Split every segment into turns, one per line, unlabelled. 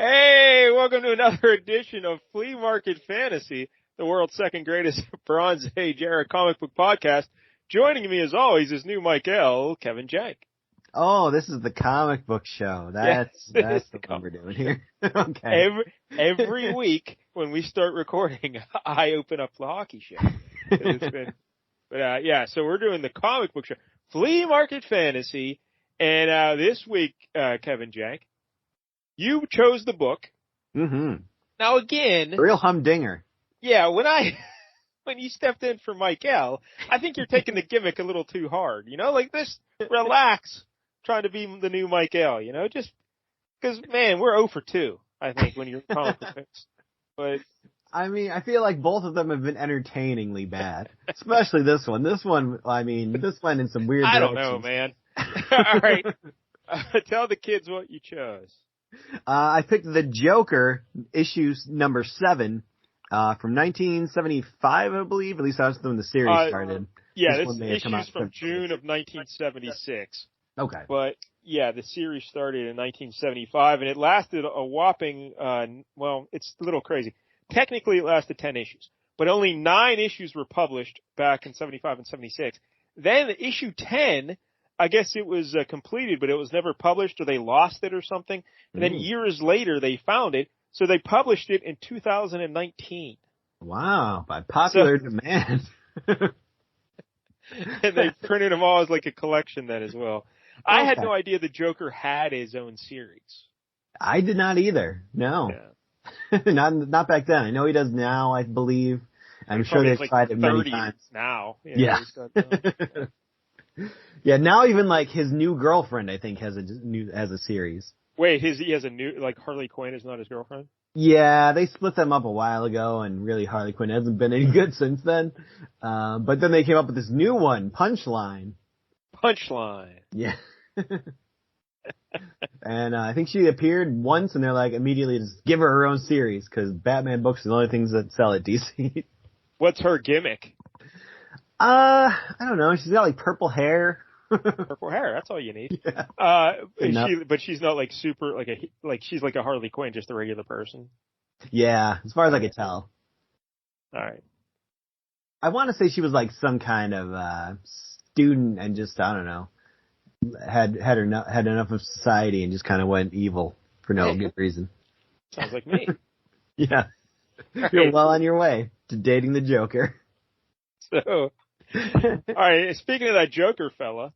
Hey, welcome to another edition of Flea Market Fantasy, the world's second greatest Bronze Age era comic book podcast. Joining me as always is new Michael, Kevin Jank.
Oh, this is the comic book show. That's what we're doing here. Okay.
Every week when we start recording, I open up the hockey show. So we're doing the comic book show, Flea Market Fantasy, and this week, Kevin Jank, you chose the book.
Mm-hmm.
Now again,
real humdinger.
Yeah, when you stepped in for Michael, I think you're taking the gimmick a little too hard. You know, like this, relax, trying to be the new Michael. You know, just because, man, we're 0 for 2. I think when you're calling for picks. But
I mean, I feel like both of them have been entertainingly bad, especially this one. This one in some weird directions.
I don't know, man. All right, tell the kids what you chose.
I picked the Joker, issue number 7, from 1975, I believe. At least that's when the series started.
Yeah, this issue's from June of 1976.
Okay.
But, yeah, the series started in 1975, and it lasted a whopping, it's a little crazy. Technically, it lasted 10 issues, but only 9 issues were published back in 75 and 76. Then issue 10, I guess it was completed, but it was never published, or they lost it or something. And then years later, they found it, so they published it in 2019.
Wow, by popular demand.
And they printed them all as like a collection then as well. Okay. I had no idea the Joker had his own series.
I did not either. No.
Yeah.
not back then. I know he does now, I believe. I'm sure they've tried it many times.
Now.
Yeah. Yeah, now even like his new girlfriend, I think, has a series.
Wait, he has a new, like Harley Quinn is not his girlfriend?
Yeah, they split them up a while ago, and really Harley Quinn hasn't been any good since then. But then they came up with this new one, Punchline. Yeah. And I think she appeared once, and they're like, immediately just give her own series, because Batman books are the only things that sell at DC.
What's her gimmick?
I don't know. She's got like purple hair.
Purple hair, that's all you need.
Yeah.
But she's not like super, she's like a Harley Quinn, just a regular person.
Yeah, as far as I could tell.
All right.
I want to say she was like some kind of student and just, I don't know, had enough of society and just kind of went evil for no good reason.
Sounds like me.
Yeah. You're well on your way to dating the Joker.
So, all right, speaking of that Joker fella,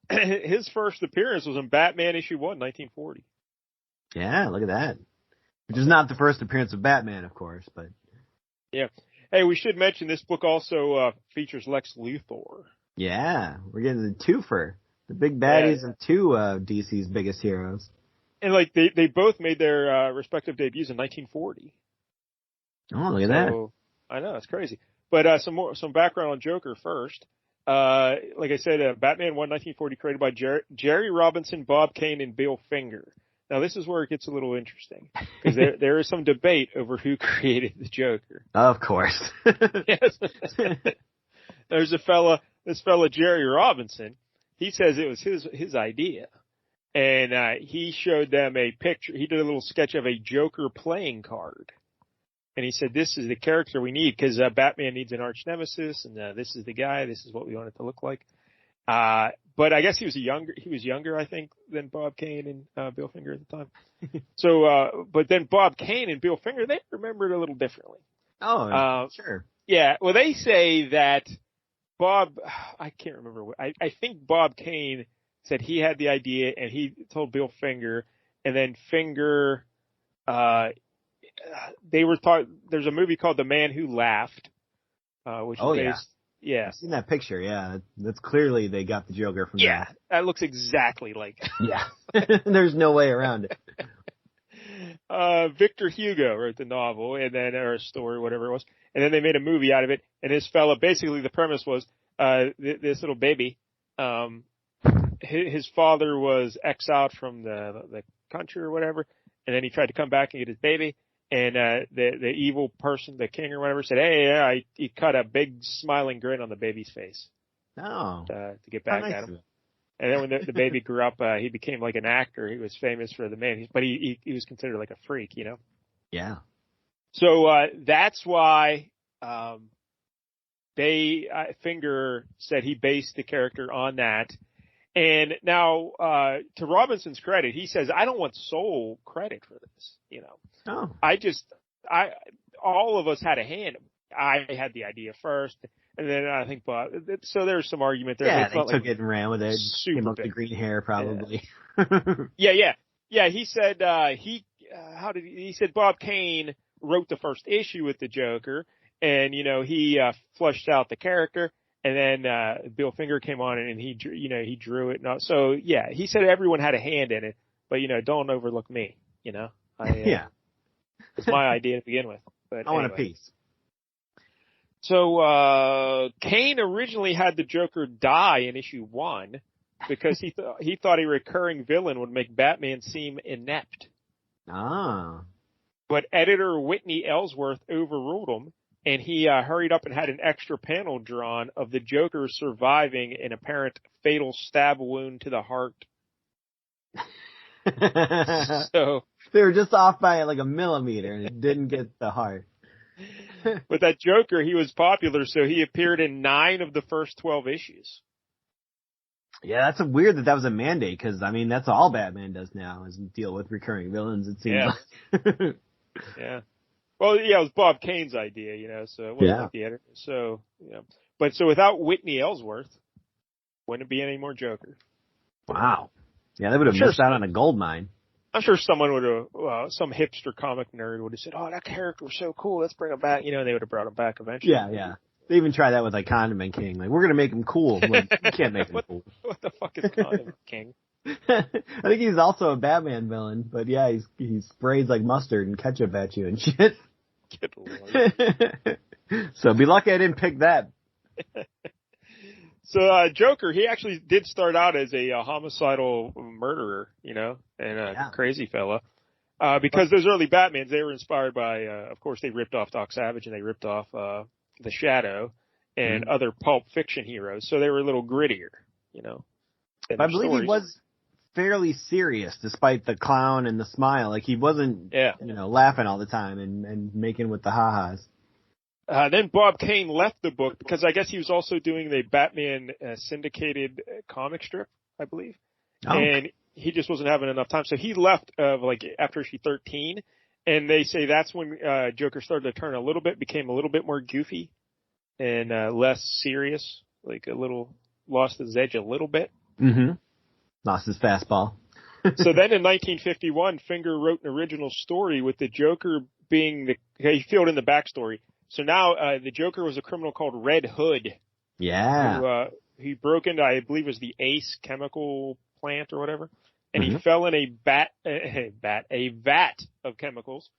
his first appearance was in Batman issue 1, 1940.
Yeah, look at that. Which is not the first appearance of Batman, of course, but.
Yeah. Hey, we should mention this book also features Lex Luthor.
Yeah, we're getting the twofer. The big baddies of two of DC's biggest heroes.
And like they both made their respective debuts in 1940.
Oh, look at that.
I know, it's crazy. But some background on Joker first. Like I said, Batman 1, 1940, created by Jerry Robinson, Bob Kane, and Bill Finger. Now this is where it gets a little interesting because there is some debate over who created the Joker.
Of course.
Yes. There's this fella Jerry Robinson. He says it was his idea, and he showed them a picture. He did a little sketch of a Joker playing card. And he said, this is the character we need because Batman needs an arch nemesis, and this is the guy. This is what we want it to look like. But I guess he was younger, I think, than Bob Kane and Bill Finger at the time. So, but then Bob Kane and Bill Finger, they remembered a little differently.
Oh, sure.
Yeah. Well, they say that I can't remember. I think Bob Kane said he had the idea, and he told Bill Finger, and then Finger. They were taught. There's a movie called The Man Who Laughed, which is based. Yeah,
I've seen that picture. Yeah, that's clearly they got the Joker from.
Yeah, that looks exactly like.
Yeah, there's no way around it.
Victor Hugo wrote the novel, and then or a story, whatever it was, and then they made a movie out of it. And this fella, basically, the premise was this little baby. His father was exiled from the country or whatever, and then he tried to come back and get his baby. And the evil person, the king or whatever, said, "Hey, he cut a big smiling grin on the baby's face."
Oh,
to get back at him. And then when the baby grew up, he became like an actor. He was famous for the man, but he was considered like a freak, you know?
Yeah.
So, that's why, Finger said he based the character on that. And now, to Robinson's credit, he says, I don't want sole credit for this, you know?
Oh.
All of us had a hand. I had the idea first, and then I think, so there's some argument there.
Yeah, they took it and ran with it. Came up with the green hair, probably.
Yeah. He said, he said Bob Kane wrote the first issue with the Joker, and, you know, he, fleshed out the character, and then, Bill Finger came on and he drew it. And so, yeah, he said everyone had a hand in it, but, you know, don't overlook me, you know?
Yeah.
It's my idea to begin with. But
I want a piece.
So, Kane originally had the Joker die in issue 1 because he thought a recurring villain would make Batman seem inept.
Ah.
But editor Whitney Ellsworth overruled him, and he hurried up and had an extra panel drawn of the Joker surviving an apparent fatal stab wound to the heart. So
they were just off by like a millimeter, and it didn't get the heart.
But that Joker, he was popular, so he appeared in 9 of the first 12 issues.
Yeah, that's weird that was a mandate, because, I mean, that's all Batman does now, is deal with recurring villains, it seems like.
Yeah. Well, yeah, it was Bob Kane's idea, you know, so it wasn't like the editor. So, you know. But so without Whitney Ellsworth, wouldn't be any more Joker.
Wow. Yeah, they would have missed out on a gold mine.
I'm sure someone would have, some hipster comic nerd would have said, oh, that character was so cool, let's bring him back. You know, and they would have brought him back eventually.
Yeah. They even tried that with, like, Condiment King. Like, we're going to make him cool. Like, you can't make him cool.
What the fuck is Condiment King?
I think he's also a Batman villain, but yeah, he sprays, like, mustard and ketchup at you and shit.
Good Lord.
So be lucky I didn't pick that.
So, Joker, he actually did start out as a homicidal murderer, you know, and a crazy fella. Because those early Batmans, they were inspired by, of course, they ripped off Doc Savage and they ripped off, The Shadow and other pulp fiction heroes. So they were a little grittier, you know.
I believe he was fairly serious despite the clown and the smile. Like he wasn't, you know, laughing all the time and making with the ha-has.
Then Bob Kane left the book because I guess he was also doing the Batman syndicated comic strip, I believe. Oh. And he just wasn't having enough time. So he left, like after issue 13. And they say that's when, Joker started to turn a little bit, became a little bit more goofy and, less serious, like a little, lost his edge a little bit.
Mm-hmm. Lost his fastball.
So then in 1951, Finger wrote an original story with the Joker being he filled in the backstory. So now, the Joker was a criminal called Red Hood.
Yeah.
Who, he broke into, I believe it was the Ace chemical plant or whatever. And he fell in a vat of chemicals.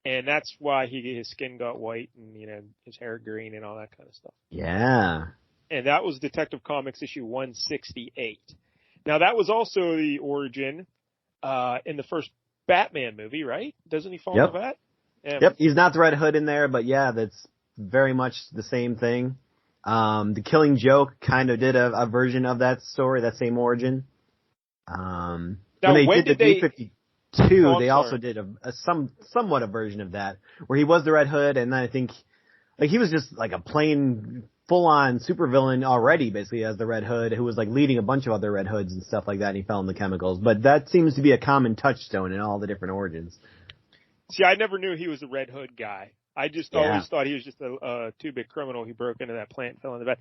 And that's why his skin got white and, you know, his hair green and all that kind of stuff.
Yeah.
And that was Detective Comics issue 168. Now that was also the origin, in the first Batman movie, right? Doesn't he fall in the vat? Yeah.
Yep. He's not the Red Hood in there, but yeah, that's very much the same thing. The Killing Joke kind of did a version of that story, that same origin. Now, when they did the 52, they also did somewhat a version of that, where he was the Red Hood, and then I think, like, he was just like a plain, full-on supervillain already, basically, as the Red Hood, who was like leading a bunch of other Red Hoods and stuff like that, and he fell in the chemicals. But that seems to be a common touchstone in all the different origins.
See, I never knew he was a Red Hood guy. I just always thought he was just a two-bit criminal. He broke into that plant and fell in the vat.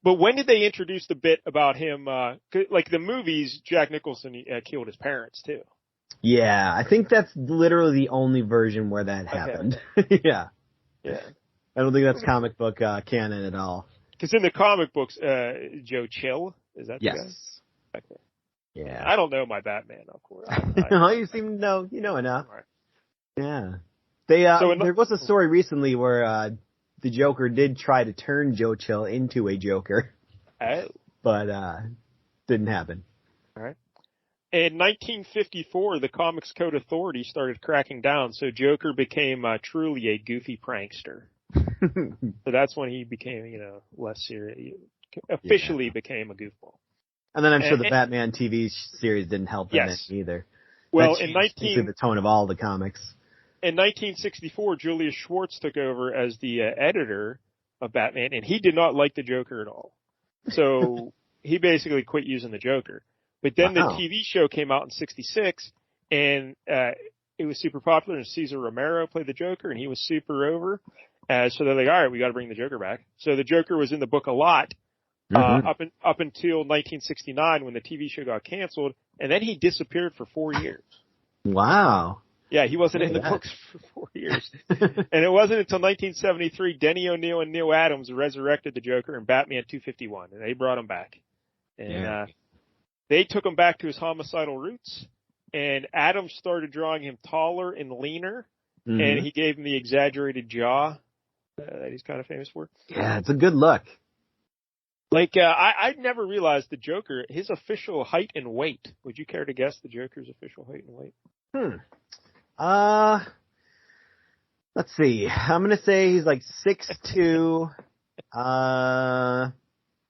But when did they introduce the bit about him, like the movies, Jack Nicholson killed his parents too?
Yeah, I think that's literally the only version where that happened. Yeah. I don't think that's comic book canon at all.
Because in the comic books, Joe Chill, is that the guy?
Yes.
Okay.
Yeah.
I don't know my Batman, of course.
No, you seem to know. You know enough. Right. Yeah. There was a story recently where the Joker did try to turn Joe Chill into a Joker.
Oh.
But didn't happen.
All right. In 1954, the Comics Code Authority started cracking down, so Joker became truly a goofy prankster. So that's when he became, you know, less serious. He officially became a goofball.
And then I'm sure the Batman TV series didn't help them either.
Well,
in the tone of all the comics.
In 1964, Julius Schwartz took over as the editor of Batman, and he did not like the Joker at all. So he basically quit using the Joker. But then the TV show came out in 66, and it was super popular, and Cesar Romero played the Joker, and he was super over. So they're like, all right, we got to bring the Joker back. So the Joker was in the book a lot up until 1969 when the TV show got canceled, and then he disappeared for 4 years.
Wow.
Yeah, he wasn't in the books for 4 years. And it wasn't until 1973 Denny O'Neil and Neil Adams resurrected the Joker in Batman 251, and they brought him back. And they took him back to his homicidal roots, and Adams started drawing him taller and leaner, and he gave him the exaggerated jaw that he's kind of famous for.
Yeah, it's a good look.
Like, I'd never realized the Joker, his official height and weight. Would you care to guess the Joker's official height and weight?
Let's see. I'm gonna say he's like 6'2".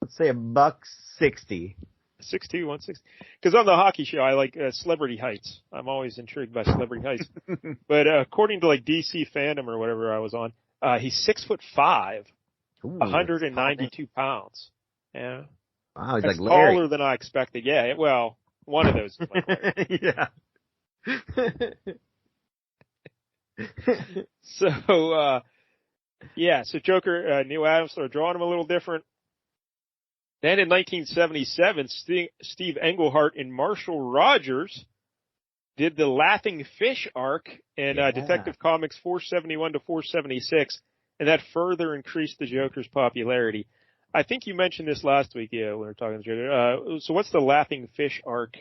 Let's say $160.
6'2", 160. Because on the hockey show, I like celebrity heights. I'm always intrigued by celebrity heights. But according to like DC Fandom or whatever I was on, he's 6'5", 192 pounds. Yeah.
Wow, he's
That's
like Larry.
taller than I expected. Yeah. Well, one of those is like Larry.
Yeah.
So Joker, Neil Adams started drawing him a little different. Then in 1977, Steve Englehart and Marshall Rogers did the Laughing Fish arc in Detective Comics 471 to 476, and that further increased the Joker's popularity. I think you mentioned this last week, when we were talking to Joker. So what's the Laughing Fish arc?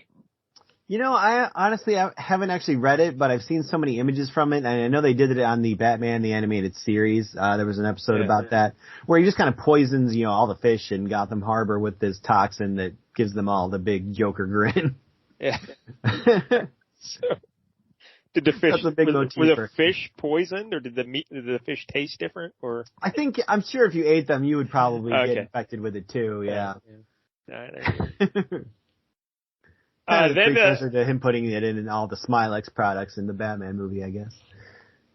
I honestly haven't actually read it, but I've seen so many images from it, and I know they did it on the Batman the Animated Series. There was an episode about that where he just kind of poisons, all the fish in Gotham Harbor with this toxin that gives them all the big Joker grin.
Yeah. So, did the fish, were the fish poisoned, or did the fish taste different, or?
I'm sure if you ate them, you would probably get infected with it too, yeah. Then precursor to him putting it in all the Smilex products in the Batman movie, I guess.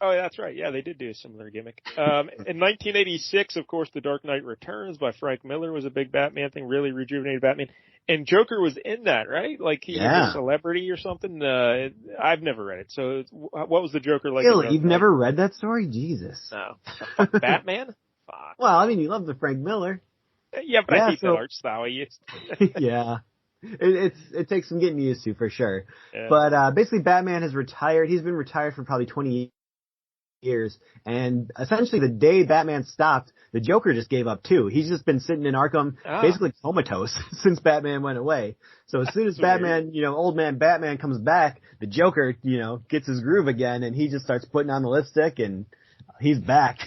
Oh, that's right. Yeah, they did do a similar gimmick. In 1986, of course, The Dark Knight Returns by Frank Miller was a big Batman thing, really rejuvenated Batman. And Joker was in that, right? Like he was a celebrity or something. I've never read it. So what was the Joker like?
Really? You've never read that story? Jesus.
No. Batman? Fuck.
Well, I mean, you love the Frank Miller.
Yeah, but I hate the art style he used.
Yeah. It takes some getting used to, for sure. Yeah. But basically, Batman has retired. He's been retired for probably 20 years. And essentially, the day Batman stopped, the Joker just gave up, too. He's just been sitting in Arkham, basically comatose, since Batman went away. So as soon as Batman, old man Batman comes back, the Joker, gets his groove again, and he just starts putting on the lipstick, and he's back.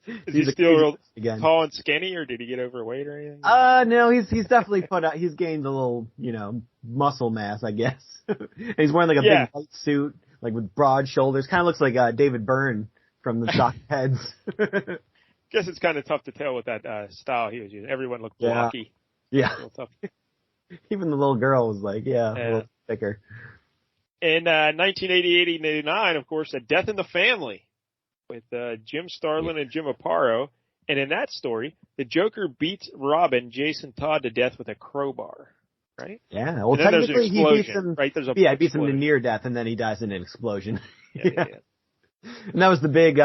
Is he still tall and skinny, or did he get overweight or anything?
No, he's definitely he's gained a little, muscle mass, I guess. He's wearing like a big white suit, like with broad shoulders. Kind of looks like David Byrne from the Talking Heads.
Guess it's kind of tough to tell with that style he was using. Everyone looked blocky.
Yeah. Even the little girl was like, a little thicker. In
1988 and 89, of course, A Death in the Family with Jim Starlin and Jim Aparo. And in that story, the Joker beats Robin, Jason Todd, to death with a crowbar. Right?
Yeah. Well, technically, he beats him.
Right? There's
he beats him to near death, and then he dies in an explosion. Yeah. And that was the big,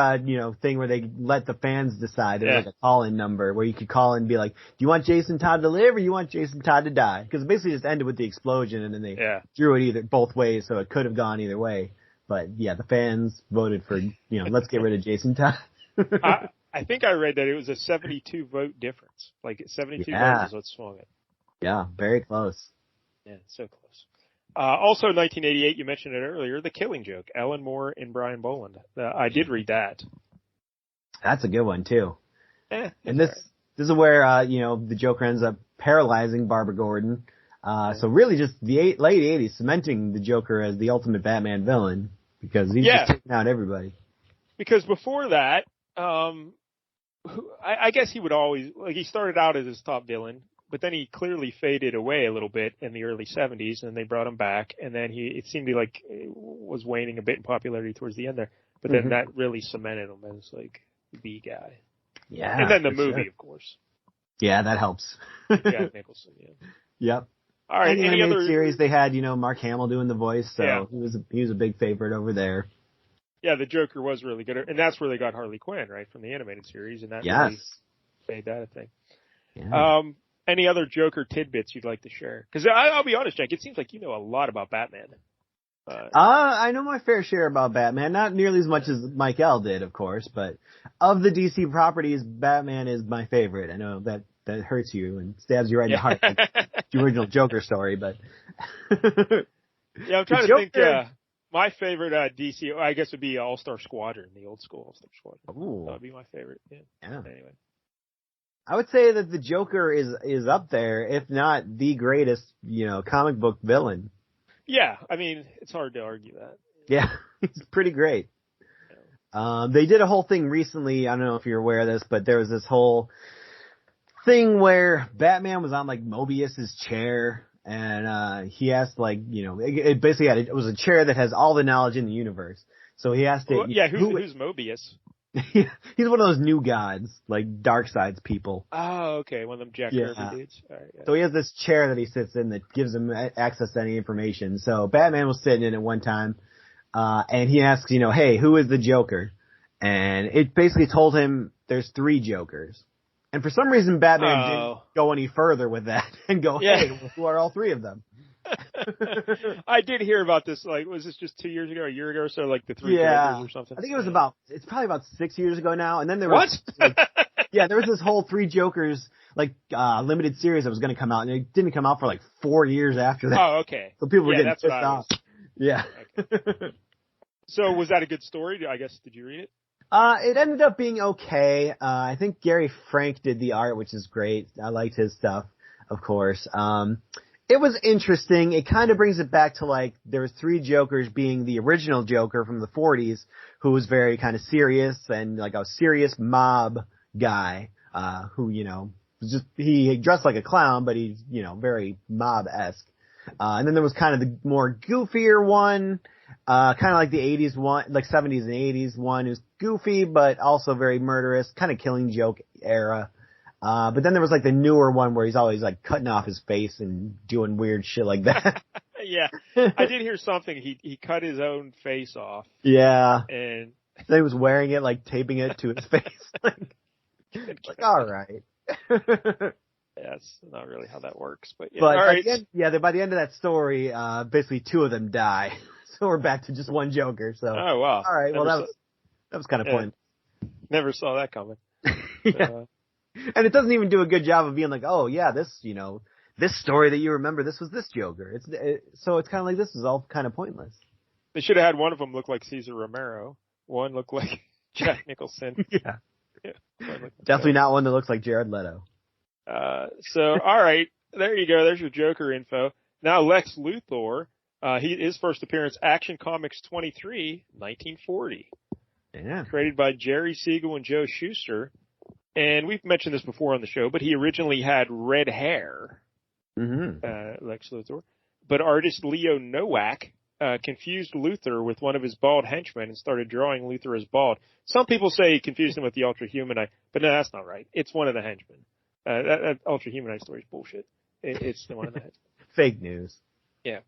thing where they let the fans decide. There's like a call-in number where you could call in and be like, do you want Jason Todd to live or you want Jason Todd to die? Because it basically just ended with the explosion, and then they drew it both ways, so it could have gone either way. But yeah, the fans voted for, let's get rid of Jason Todd.
I think I read that it was a 72 vote difference. Like 72 votes is what swung it.
Yeah, very close.
Yeah, so close. Also, 1988, you mentioned it earlier, The Killing Joke, Alan Moore and Brian Boland. I did read that.
That's a good one, too. And this is where, the Joker ends up paralyzing Barbara Gordon. So really just the late 80s cementing the Joker as the ultimate Batman villain because he's just taking out everybody.
Because before that, I guess he would always, he started out as his top villain, but then he clearly faded away a little bit in the early 70s, and they brought him back, and then it seemed like was waning a bit in popularity towards the end there, but then that really cemented him as like the guy.
Yeah.
And then the movie, of course.
Yeah, that helps.
Jack Nicholson, yeah.
Yep.
All right.
And the animated series, they had, Mark Hamill doing the voice, so he was a big favorite over there.
Yeah, the Joker was really good, and that's where they got Harley Quinn, right, from the animated series, and that really made that a thing.
Yeah.
Any other Joker tidbits you'd like to share? Because I'll be honest, Jack, it seems like you know a lot about Batman.
I know my fair share about Batman, not nearly as much as Mike L did, of course, but of the DC properties, Batman is my favorite. I know that hurts you and stabs you right in the heart, like the original Joker story, but
yeah, I'm trying to think. My favorite DC, I guess, would be All-Star Squadron, the old school All-Star Squadron.
Ooh.
That would be my favorite. Yeah. Anyway,
I would say that the Joker is up there, if not the greatest, comic book villain.
Yeah, I mean, it's hard to argue that.
Yeah, he's pretty great. They did a whole thing recently, I don't know if you're aware of this, but there was this whole thing where Batman was on like Mobius's chair, and he asked it basically it was a chair that has all the knowledge in the universe. So he asked it.
Who's Mobius?
He's one of those new gods, like Darkseid's people.
Oh, okay, one of them Jack Kirby dudes. All right,
So he has this chair that he sits in that gives him access to any information. So Batman was sitting in it one time, and he asks, hey, who is the Joker? And it basically told him there's 3 Jokers. And for some reason, Batman didn't go any further with that and go, hey, who are all 3 of them?
I did hear about this. Like, was this just 2 years ago, a year ago, or so? Like the 3 Jokers or something?
I think it's probably about 6 years ago now. And then there was there was this whole 3 Jokers limited series that was going to come out, and it didn't come out for like 4 years after that.
Oh, okay.
So people were getting pissed off. Yeah.
Okay. So was that a good story? I guess, did you read it?
It ended up being okay. I think Gary Frank did the art, which is great. I liked his stuff, of course. It was interesting. It kind of brings it back to there was 3 Jokers, being the original Joker from the 40s, who was very kind of serious and like a serious mob guy, who, he dressed like a clown, but he's, very mob-esque. And then there was kind of the more goofier one, kind of like the 80s one, like 70s and 80s one, who's goofy, but also very murderous, kind of Killing Joke era. But then there was the newer one where he's always cutting off his face and doing weird shit like that.
Yeah. I did hear something. He cut his own face off.
Yeah.
And
he was wearing it, taping it to his face. All right.
That's not really how that works, but yeah.
But
all right.
By the end of that story, basically 2 of them die. So we're back to just 1 Joker. So.
Oh, wow.
All right. That was kind of fun.
Never saw that coming.
Yeah. And it doesn't even do a good job of being this, this story that you remember, this was this Joker. So it's kind of this is all kind of pointless.
They should have had one of them look like Cesar Romero. One looked like Jack Nicholson.
Yeah. Definitely not one that looks like Jared Leto.
So, all right. There you go. There's your Joker info. Now, Lex Luthor, his first appearance, Action Comics 23, 1940.
Yeah.
Created by Jerry Siegel and Joe Shuster. And we've mentioned this before on the show, but he originally had red hair, Lex Luthor. But artist Leo Nowak confused Luthor with one of his bald henchmen and started drawing Luthor as bald. Some people say he confused him with the Ultra Humanite, but no, that's not right. It's one of the henchmen. That Ultra Humanite story is bullshit. It's the one of the henchmen.
Fake news.
Yeah.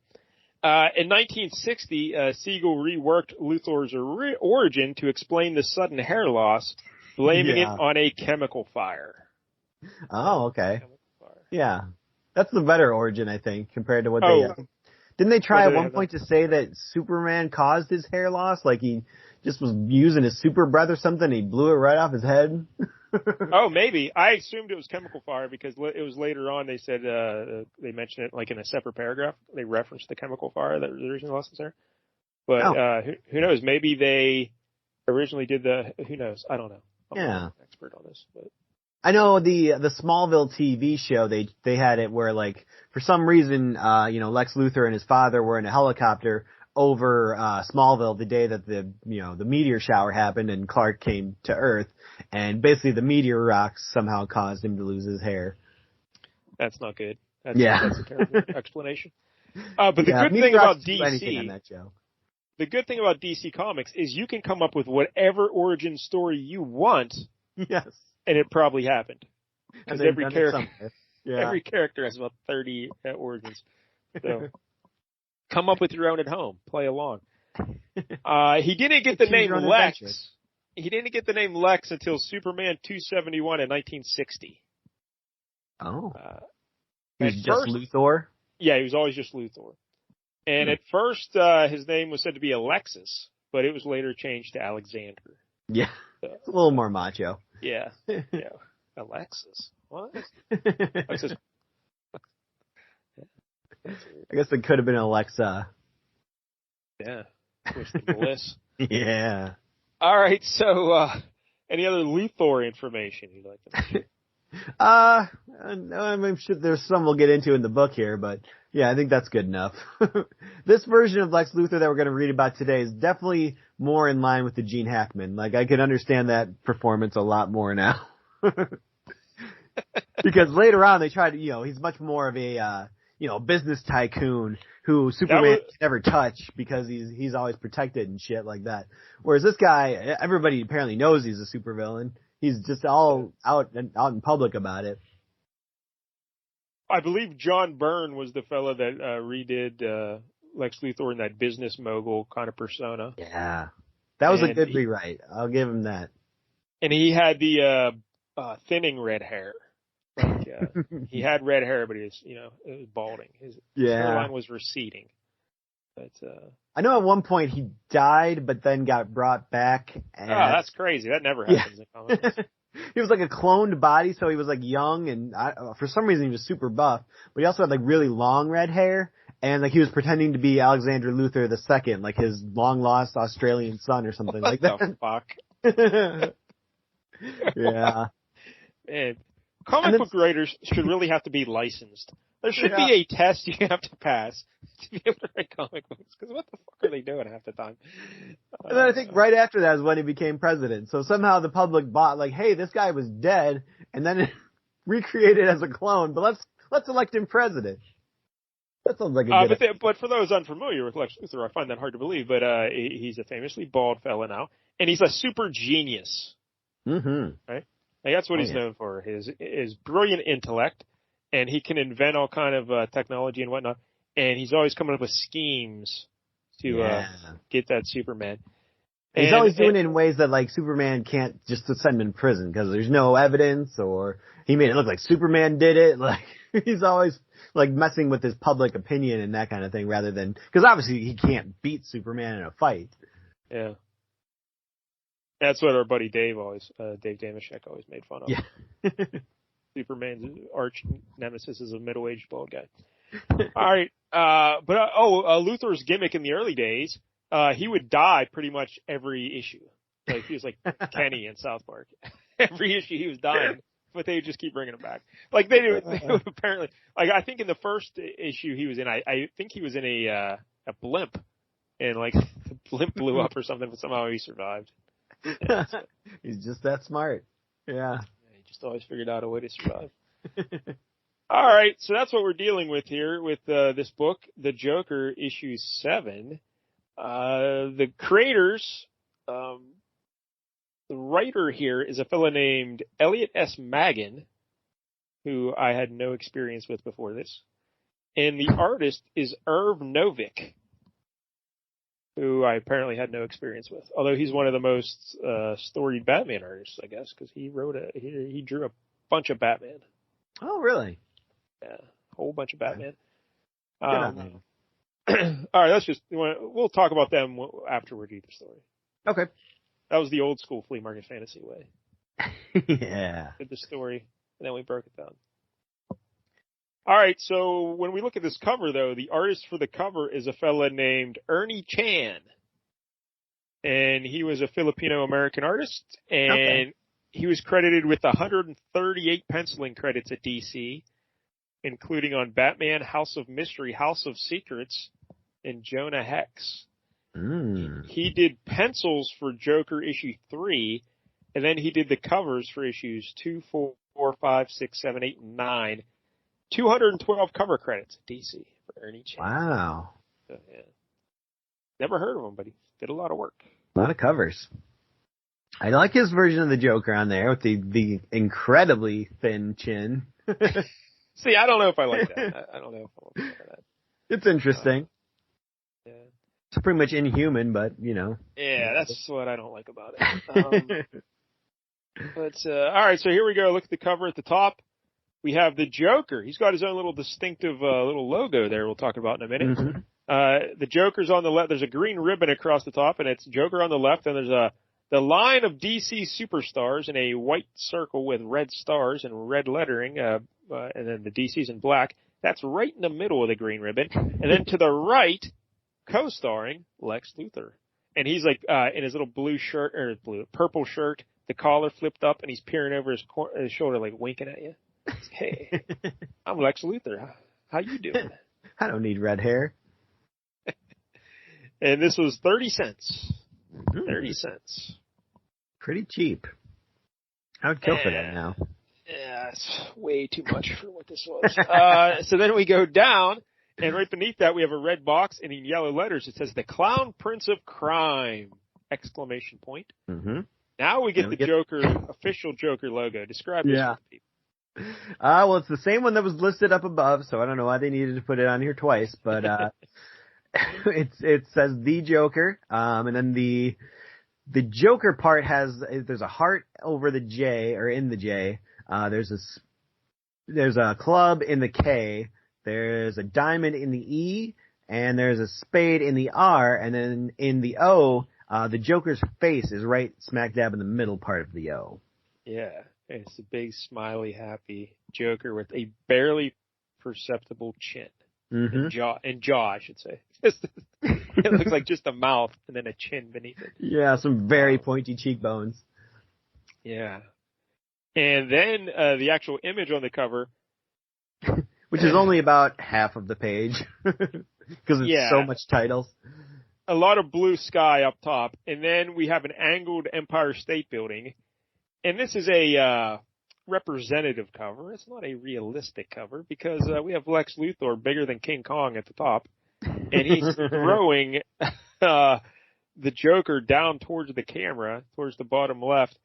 In 1960, Siegel reworked Luthor's origin to explain the sudden hair loss, blaming it on a chemical fire.
Oh, okay. Yeah. That's the better origin, I think, compared to what they... Didn't they try at one point to say that Superman caused his hair loss? Like he just was using his super breath or something, and he blew it right off his head?
Oh, maybe. I assumed it was chemical fire because it was later on they said, they mentioned it in a separate paragraph. They referenced the chemical fire that was the reason he lost his hair. But who knows? Maybe they originally did who knows? I don't know. I'm not an expert on this, but
I know the Smallville TV show, they had it where for some reason, Lex Luthor and his father were in a helicopter over Smallville the day that the meteor shower happened and Clark came to Earth, and basically the meteor rocks somehow caused him to lose his hair.
That's not good. That's a terrible explanation. But the good thing about DC, the good thing about DC Comics is you can come up with whatever origin story you want.
Yes.
And it probably happened. Because every character has about 30 origins. So come up with your own at home. Play along. He didn't get the name Lex. He didn't get the name Lex until Superman 271 in 1960.
Oh. He was just Luthor?
Yeah, he was always just Luthor. And at first, his name was said to be Alexis, but it was later changed to Alexander.
Yeah. It's a little more macho.
Yeah. Alexis. What? Alexis.
I guess it could have been Alexa.
Yeah. Bliss.
Yeah.
All right. So, any other Luthor information you'd like to mention?
I'm sure there's some we'll get into in the book here, but yeah, I think that's good enough. This version of Lex Luthor that we're going to read about today is definitely more in line with the Gene Hackman. Like, I can understand that performance a lot more now. Because later on they tried to, he's much more of a, business tycoon who Superman can never touch because he's always protected and shit like that. Whereas this guy, everybody apparently knows he's a supervillain. He's just all out in public about it.
I believe John Byrne was the fellow that redid Lex Luthor in that business mogul kind of persona.
Yeah. That was a good rewrite. I'll give him that.
And he had the thinning red hair. Like, he had red hair, but it was balding. His hairline was receding. But
I know at one point he died, but then got brought back. And
that's crazy. That never happens in comics.
He was like a cloned body, so he was like young, and for some reason he was super buff. But he also had like really long red hair, and like he was pretending to be Alexander Luthor II, like his long lost Australian son or something like that.
What the fuck?
Yeah.
Man, comic book writers should really have to be licensed. There should be a test you have to pass to be able to write comic books, because what the fuck are they doing half the time?
And then I think right after that is when he became president. So somehow the public bought, like, hey, this guy was dead, and then recreated as a clone, but let's elect him president. That sounds like a good
but for those unfamiliar with Lex Luthor, I find that hard to believe, but he's a famously bald fella now, and he's a super genius.
Mm-hmm.
Right? Like, that's what he's known for, his brilliant intellect. And he can invent all kind of technology and whatnot. And he's always coming up with schemes to get that Superman.
And he's always doing it in ways that, like, Superman can't just send him in prison because there's no evidence, or he made it look like Superman did it. Like, he's always, like, messing with his public opinion and that kind of thing rather than... Because obviously he can't beat Superman in a fight.
Yeah. That's what our buddy Dave Damashek always made fun of.
Yeah.
Superman's arch nemesis is a middle-aged bald guy. All right. Luthor's gimmick in the early days, he would die pretty much every issue. Like, he was like Kenny in South Park. Every issue he was dying, but they would just keep bringing him back. Like, they would apparently, like, I think in the first issue he was in, I think he was in a blimp, and like the blimp blew up or something, but somehow he survived.
He's just that smart. Yeah.
Just always figured out a way to survive. All right, so that's what we're dealing with here with this book, The Joker, issue 7. The creators, the writer here is a fellow named Elliot S. Maggin, who I had no experience with before this. And the artist is Irv Novick, who I apparently had no experience with. Although he's one of the most storied Batman artists, I guess, because he drew a bunch of Batman.
Oh, really?
Yeah, a whole bunch of Batman. All right, we'll talk about them after we read the story.
Okay.
That was the old school flea market fantasy way.
Yeah.
Did the story, and then we broke it down. All right, so when we look at this cover, though, the artist for the cover is a fella named Ernie Chan. And he was a Filipino-American artist, and he was credited with 138 penciling credits at DC, including on Batman, House of Mystery, House of Secrets, and Jonah Hex. He did pencils for Joker issue 3, and then he did the covers for issues 2, 4, 5, 6, 7, 8, and 9. 212 cover credits at DC for Ernie Chan.
Wow.
So, yeah. Never heard of him, but he did a lot of work.
A lot of covers. I like his version of the Joker on there with the incredibly thin chin.
See, I don't know if I like that. I don't know if I like that.
It's interesting.
Yeah.
It's pretty much inhuman, but, you know.
Yeah, that's what I don't like about it. But all right, so here we go. Look at the cover at the top. We have the Joker. He's got his own little distinctive little logo there we'll talk about in a minute. Mm-hmm. The Joker's on the left. There's a green ribbon across the top, and it's Joker on the left, and there's the line of DC superstars in a white circle with red stars and red lettering, and then the DC's in black. That's right in the middle of the green ribbon. And then to the right, co-starring Lex Luthor. And he's like in his little purple shirt, the collar flipped up, and he's peering over his shoulder, like winking at you. Hey, I'm Lex Luthor. How you doing?
I don't need red hair.
And this was 30 cents. 30 cents.
Pretty cheap. I would kill for that now.
Yeah, it's way too much for what this was. So then we go down, and right beneath that we have a red box, and in yellow letters it says, "The Clown Prince of Crime!" Exclamation point. Mm-hmm. Now we get the Joker, official Joker logo. Describe this to people.
Well, it's the same one that was listed up above, so I don't know why they needed to put it on here twice, but it says the Joker, and then the Joker part there's a heart over the J, or in the J. There's a club in the K. There's a diamond in the E, and there's a spade in the R, and then in the O, the Joker's face is right smack dab in the middle part of the O. Yeah.
It's a big, smiley, happy Joker with a barely perceptible chin. Mm-hmm. And jaw, I should say. It looks like just a mouth and then a chin beneath it.
Yeah, some very pointy cheekbones.
Yeah. And then the actual image on the cover.
Which is only about half of the page. Because it's so much titles.
A lot of blue sky up top. And then we have an angled Empire State Building. And this is a representative cover. It's not a realistic cover because we have Lex Luthor bigger than King Kong at the top. And he's throwing the Joker down towards the camera, towards the bottom left.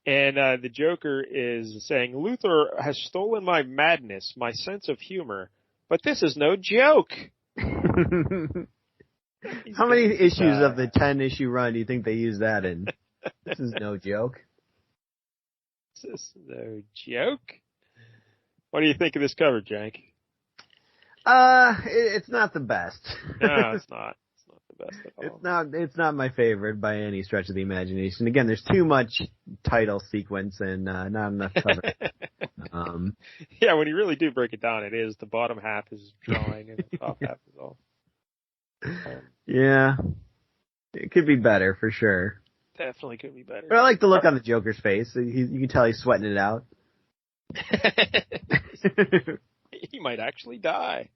And the Joker is saying, "Luthor has stolen my madness, my sense of humor, but this is no joke."
How many issues of the 10-issue run do you think they use that in? This is no joke.
This is no joke. What do you think of this cover, Jank?
It's not the best.
No, it's not. It's not the best at all.
It's not my favorite by any stretch of the imagination. Again, there's too much title sequence and not enough cover.
Yeah, when you really do break it down, it is the bottom half is drawing and the top half is all.
Yeah, it could be better for sure.
Definitely could be better.
But I like the look on the Joker's face. You can tell he's sweating it out.
He might actually die.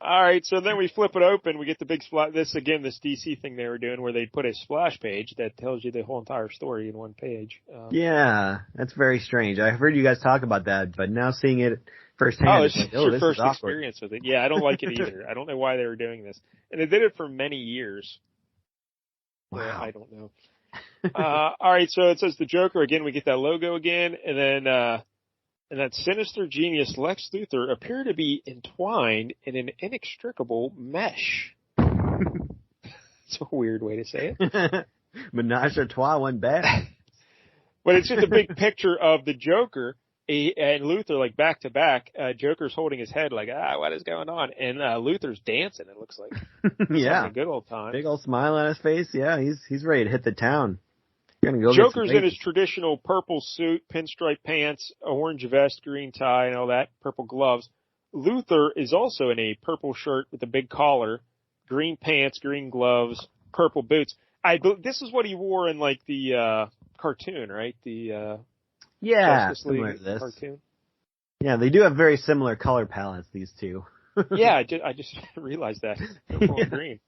All right, so then we flip it open. We get the big splash. This DC thing they were doing where they put a splash page that tells you the whole entire story in one page.
Yeah, that's very strange. I've heard you guys talk about that, but now seeing it firsthand,
it's like, your first experience with it. Yeah, I don't like it either. I don't know why they were doing this. And they did it for many years.
Wow.
I don't know. All right, so it says the Joker again. We get that logo again, and then and that sinister genius Lex Luthor appear to be entwined in an inextricable mesh. It's a weird way to say it.
Menage a trois, one bad.
But it's just a big picture of the Joker and Luthor like back to back. Joker's holding his head like, what is going on? And Luthor's dancing. It looks like.
Yeah,
a good old time.
Big old smile on his face. Yeah, he's ready to hit the town.
Joker's in his traditional purple suit, pinstripe pants, orange vest, green tie, and all that, purple gloves. Luthor is also in a purple shirt with a big collar, green pants, green gloves, purple boots. This is what he wore in like the cartoon, right? The Justice League cartoon.
Yeah, they do have very similar color palettes, these two.
Yeah, I just realized that. Purple and green.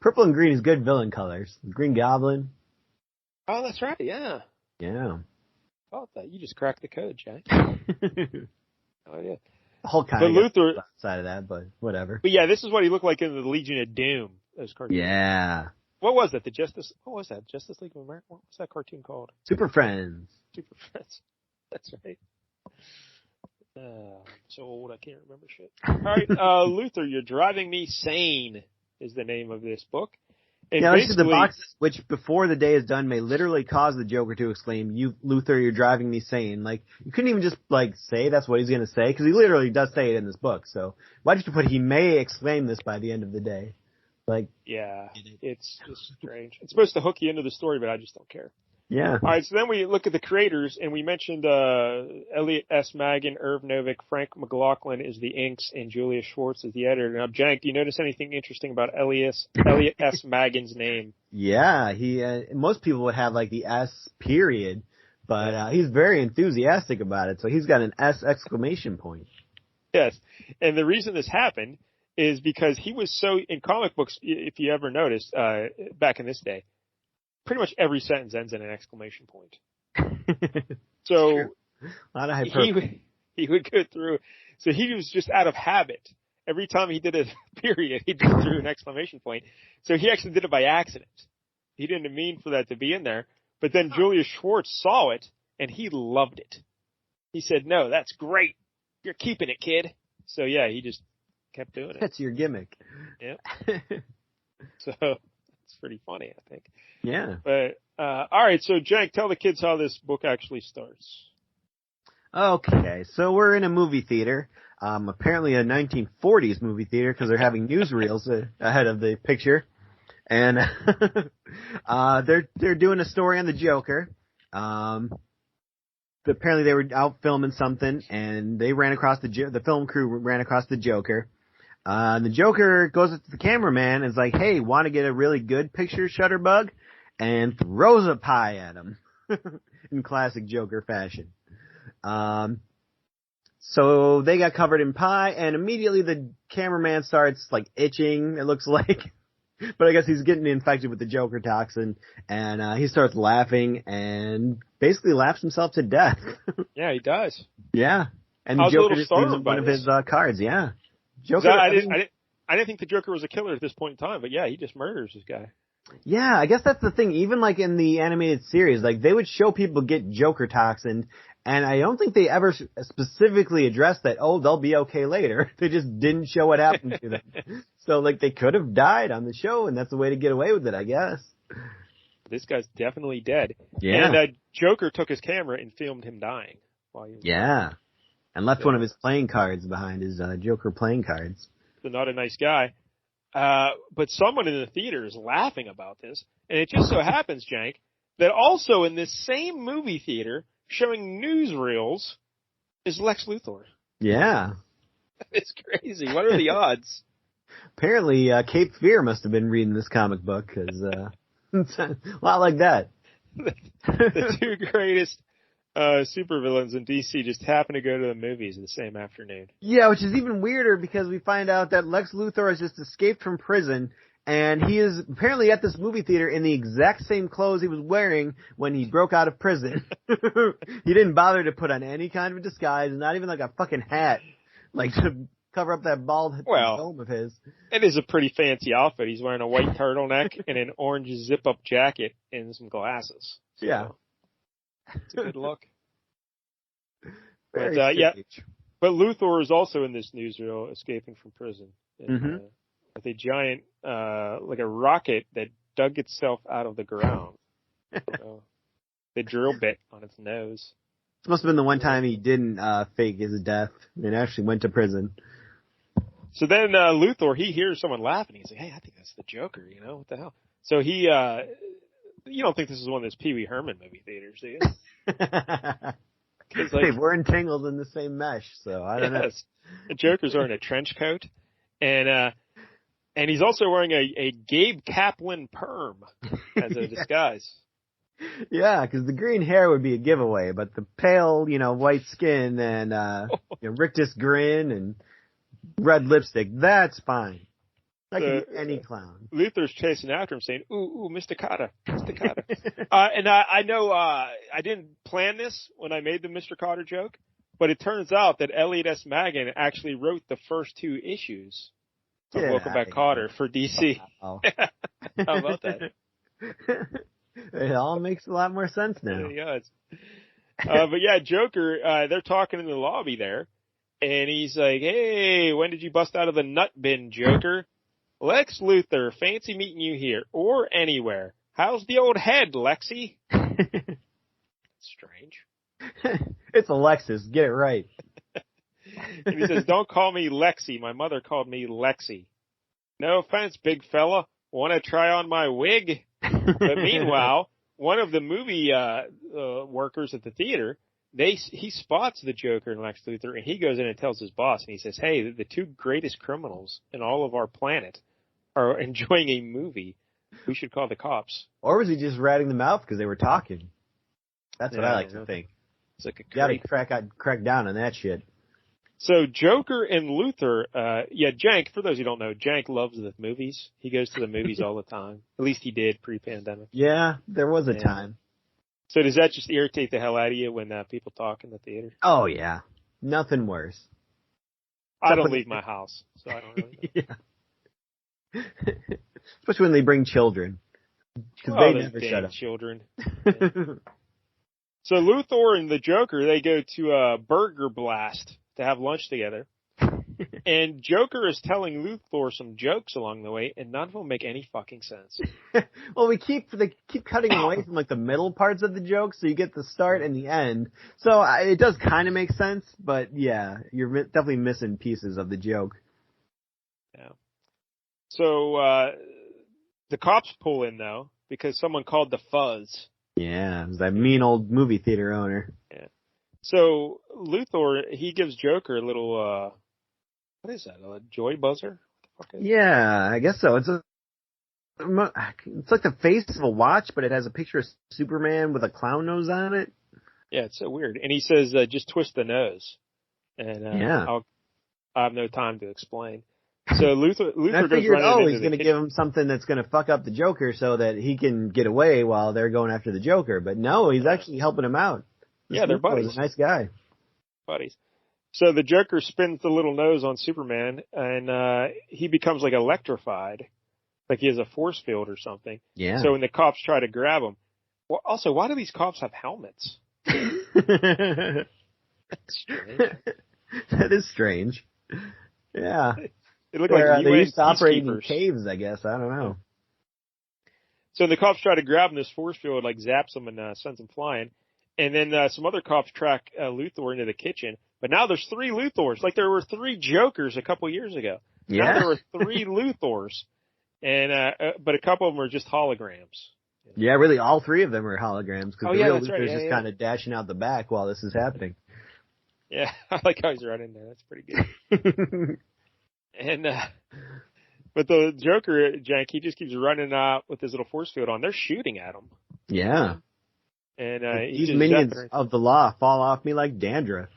Purple and green is good villain colors. Green Goblin.
Oh, that's right, yeah.
Yeah.
Oh, you just cracked the code, Jack. Oh yeah.
Hulk kind
But
of
Luthor
outside of that, but whatever.
But yeah, this is what he looked like in the Legion of Doom. Those cartoons.
Yeah.
What was that? What was that? Justice League of America? What was that cartoon called?
Super Friends.
Super Friends. That's right. I'm so old I can't remember shit. All right, Luthor, You're Driving Me Sane is the name of this book. And
yeah, this is the boxes which, before the day is done, may literally cause the Joker to exclaim, "You, Luthor, you're driving me sane." Like, you couldn't even just, like, say that's what he's going to say, because he literally does say it in this book. So, why did you put, he may exclaim this by the end of the day? Like,
yeah, it's just strange. It's supposed to hook you into the story, but I just don't care.
Yeah.
All right, so then we look at the creators, and we mentioned Elliot S. Maggin, Irv Novick, Frank McLaughlin is the inks, and Julia Schwartz is the editor. Now, Jank, do you notice anything interesting about Elliot S. Maggin's name?
Yeah, he. Most people would have like the S period, but he's very enthusiastic about it, so he's got an S exclamation point.
Yes, and the reason this happened is because he was so in comic books. If you ever noticed, back in this day, pretty much every sentence ends in an exclamation point. So
a lot of hyperbole.
He would go through. So he was just out of habit. Every time he did a period, he'd go through an exclamation point. So he actually did it by accident. He didn't mean for that to be in there. But then Julia Schwartz saw it, and he loved it. He said, "No, that's great. You're keeping it, kid." So yeah, he just kept doing it.
That's your gimmick.
Yeah. So it's pretty funny, I think.
Yeah.
But all right, so Jank, tell the kids how this book actually starts.
Okay, so we're in a movie theater. Apparently a 1940s movie theater because they're having newsreels ahead of the picture, and they're doing a story on the Joker. Apparently they were out filming something, and they ran across the film crew ran across the Joker. The Joker goes up to the cameraman and is like, "Hey, want to get a really good picture, Shutterbug?" and throws a pie at him in classic Joker fashion. So they got covered in pie, and immediately the cameraman starts like itching, it looks like. But I guess he's getting infected with the Joker toxin, and he starts laughing and basically laughs himself to death.
Yeah, he does.
Yeah. And the Joker just uses one of his cards, yeah. Joker,
I didn't think the Joker was a killer at this point in time, but yeah, he just murders this guy.
Yeah, I guess that's the thing. Even like in the animated series, like they would show people get Joker toxin, and I don't think they ever specifically addressed that, oh, they'll be okay later. They just didn't show what happened to them. So like they could have died on the show, and that's the way to get away with it, I guess.
This guy's definitely dead.
Yeah.
And Joker took his camera and filmed him dying while he was
dying. And left one of his playing cards behind, his Joker playing cards.
So not a nice guy. But someone in the theater is laughing about this. And it just so happens, Jank, that also in this same movie theater, showing newsreels, is Lex Luthor.
Yeah.
It's crazy. What are the odds?
Apparently, Cape Fear must have been reading this comic book, because it's a lot like that.
The two greatest supervillains in DC just happen to go to the movies the same afternoon.
Yeah, which is even weirder because we find out that Lex Luthor has just escaped from prison, and he is apparently at this movie theater in the exact same clothes he was wearing when he broke out of prison. He didn't bother to put on any kind of disguise, not even like a fucking hat, like to cover up that bald dome of his.
It is a pretty fancy outfit. He's wearing a white turtleneck and an orange zip-up jacket and some glasses. So
yeah.
It's a good look.
But
but Luthor is also in this newsreel escaping from prison. And, with a giant, like a rocket that dug itself out of the ground. So, the drill bit on its nose.
This must have been the one time he didn't fake his death and actually went to prison.
So then Luthor, he hears someone laughing. He's like, "Hey, I think that's the Joker, what the hell?" So he, you don't think this is one of those Pee Wee Herman movie theaters, do you?
Like, we're entangled in the same mesh, so I don't know.
The Joker's wearing a trench coat, and he's also wearing a Gabe Kaplan perm as a disguise.
Yeah, because the green hair would be a giveaway, but the pale, white skin and rictus grin and red lipstick, that's fine. That can be any clown.
Luthor's chasing after him saying, ooh, Mr. Carter, Mr. Carter. And I know I didn't plan this when I made the Mr. Carter joke, But it turns out that Elliot S. Maggin actually wrote the first 2 issues of Welcome Back, Kotter for DC.
Wow.
How about that?
It all makes a lot more sense now.
Yeah. But yeah, Joker, they're talking in the lobby there, and he's like, "Hey, when did you bust out of the nut bin, Joker? Lex Luthor, fancy meeting you here or anywhere. How's the old head, Lexi?" Strange.
It's Alexis. Get it right.
And he says, "Don't call me Lexi. My mother called me Lexi. No offense, big fella. Want to try on my wig?" But meanwhile, one of the movie workers at the theater, he spots the Joker and Lex Luthor, and he goes in and tells his boss, and he says, "Hey, the 2 greatest criminals in all of our planet are enjoying a movie. We should call the cops."
Or was he just ratting them out because they were talking? That's what I like to think.
It's like
You gotta crack down on that shit.
So Joker and Luthor, Jank, for those who don't know, Jank loves the movies. He goes to the movies all the time. At least he did pre-pandemic.
Yeah, there was a time.
So does that just irritate the hell out of you when people talk in the theater?
Oh, yeah. Nothing worse.
I don't leave my house, so I don't really know.
Yeah. Especially when they bring children. Because they never shut up.
Children. Yeah. So Luthor and the Joker, they go to Burger Blast to have lunch together. And Joker is telling Luthor some jokes along the way, and none of them make any fucking sense.
Well, they keep cutting away from like the middle parts of the joke, so you get the start and the end. So it does kind of make sense, but yeah, you're definitely missing pieces of the joke.
Yeah. So the cops pull in though because someone called the Fuzz.
Yeah, it was that mean old movie theater owner.
Yeah. So Luthor, he gives Joker a little, what is that? A joy buzzer? What the fuck is
yeah, I guess so. It's like the face of a watch, but it has a picture of Superman with a clown nose on it.
Yeah, it's so weird. And he says, just twist the nose. And I have no time to explain. So Luthor goes running into
he's going to give him something that's going to fuck up the Joker so that he can get away while they're going after the Joker. But no, he's actually helping him out.
Yeah, they're buddies.
He's a nice guy.
Buddies. So the Joker spins the little nose on Superman, and he becomes like electrified, like he has a force field or something.
Yeah.
So when the cops try to grab him, well, also, why do these cops have helmets?
That's strange. That is strange. Yeah.
They look like
they used to operate in caves, I guess. I don't know.
So the cops try to grab him. This force field like zaps him and sends him flying. And then some other cops track Luthor into the kitchen. But now there's 3 Luthors. Like there were 3 Jokers a couple years ago.
Yeah.
Now there were 3 Luthors. And but a couple of them are just holograms.
Yeah, really, all 3 of them are holograms. Because the real Luthor's just kind of dashing out the back while this is happening.
Yeah, I like how he's running there. That's pretty good. And but the Joker, Jank, he just keeps running out with his little force field on. They're shooting at him.
Yeah.
And
these minions of the law fall off me like dandruff.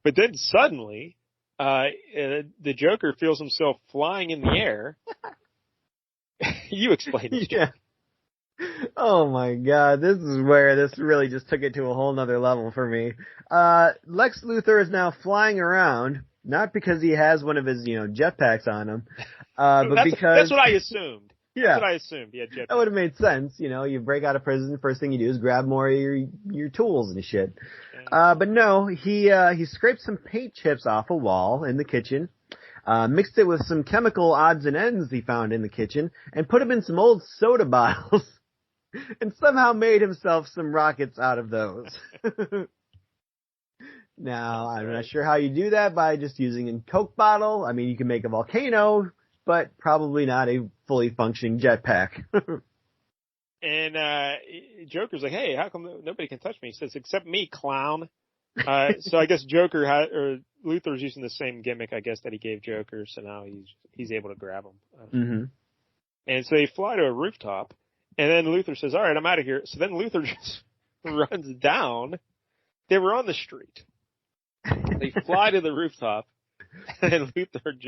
But then suddenly, the Joker feels himself flying in the air. You explain this.
Yeah. Oh my God, this is where this really just took it to a whole nother level for me. Lex Luthor is now flying around, not because he has one of his, jetpacks on him, but because...
That's what I assumed.
Yeah.
That's what I assumed. He had jetpacks.
That would have made sense. You break out of prison, the first thing you do is grab more of your tools and shit. But no, he scraped some paint chips off a wall in the kitchen, mixed it with some chemical odds and ends he found in the kitchen, and put them in some old soda bottles. And somehow made himself some rockets out of those. Now, I'm not sure how you do that by just using a Coke bottle. I mean, you can make a volcano, but probably not a fully functioning jetpack.
And Joker's like, hey, how come nobody can touch me? He says, except me, clown. So I guess or Luthor's using the same gimmick, I guess, that he gave Joker, so now he's able to grab him.
Mm-hmm.
And so they fly to a rooftop. And then Luthor says, all right, I'm out of here. So then Luthor just runs down. They were on the street. They fly to the rooftop, and Luthor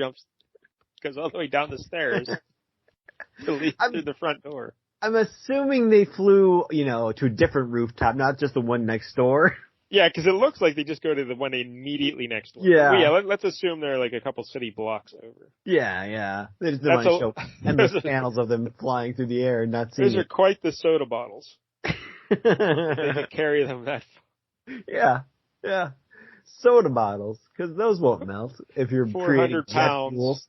goes all the way down the stairs to leave through the front door.
I'm assuming they flew, to a different rooftop, not just the one next door.
Yeah, because it looks like they just go to the one immediately next door.
Yeah.
Well, yeah, let's assume they're like a couple city blocks over.
Yeah. They just didn't want to show endless panels of them flying through the air and not seeing
Those are quite the soda bottles. They can carry them that
far. Yeah. Soda bottles, because those won't melt if you're
400
creating
pounds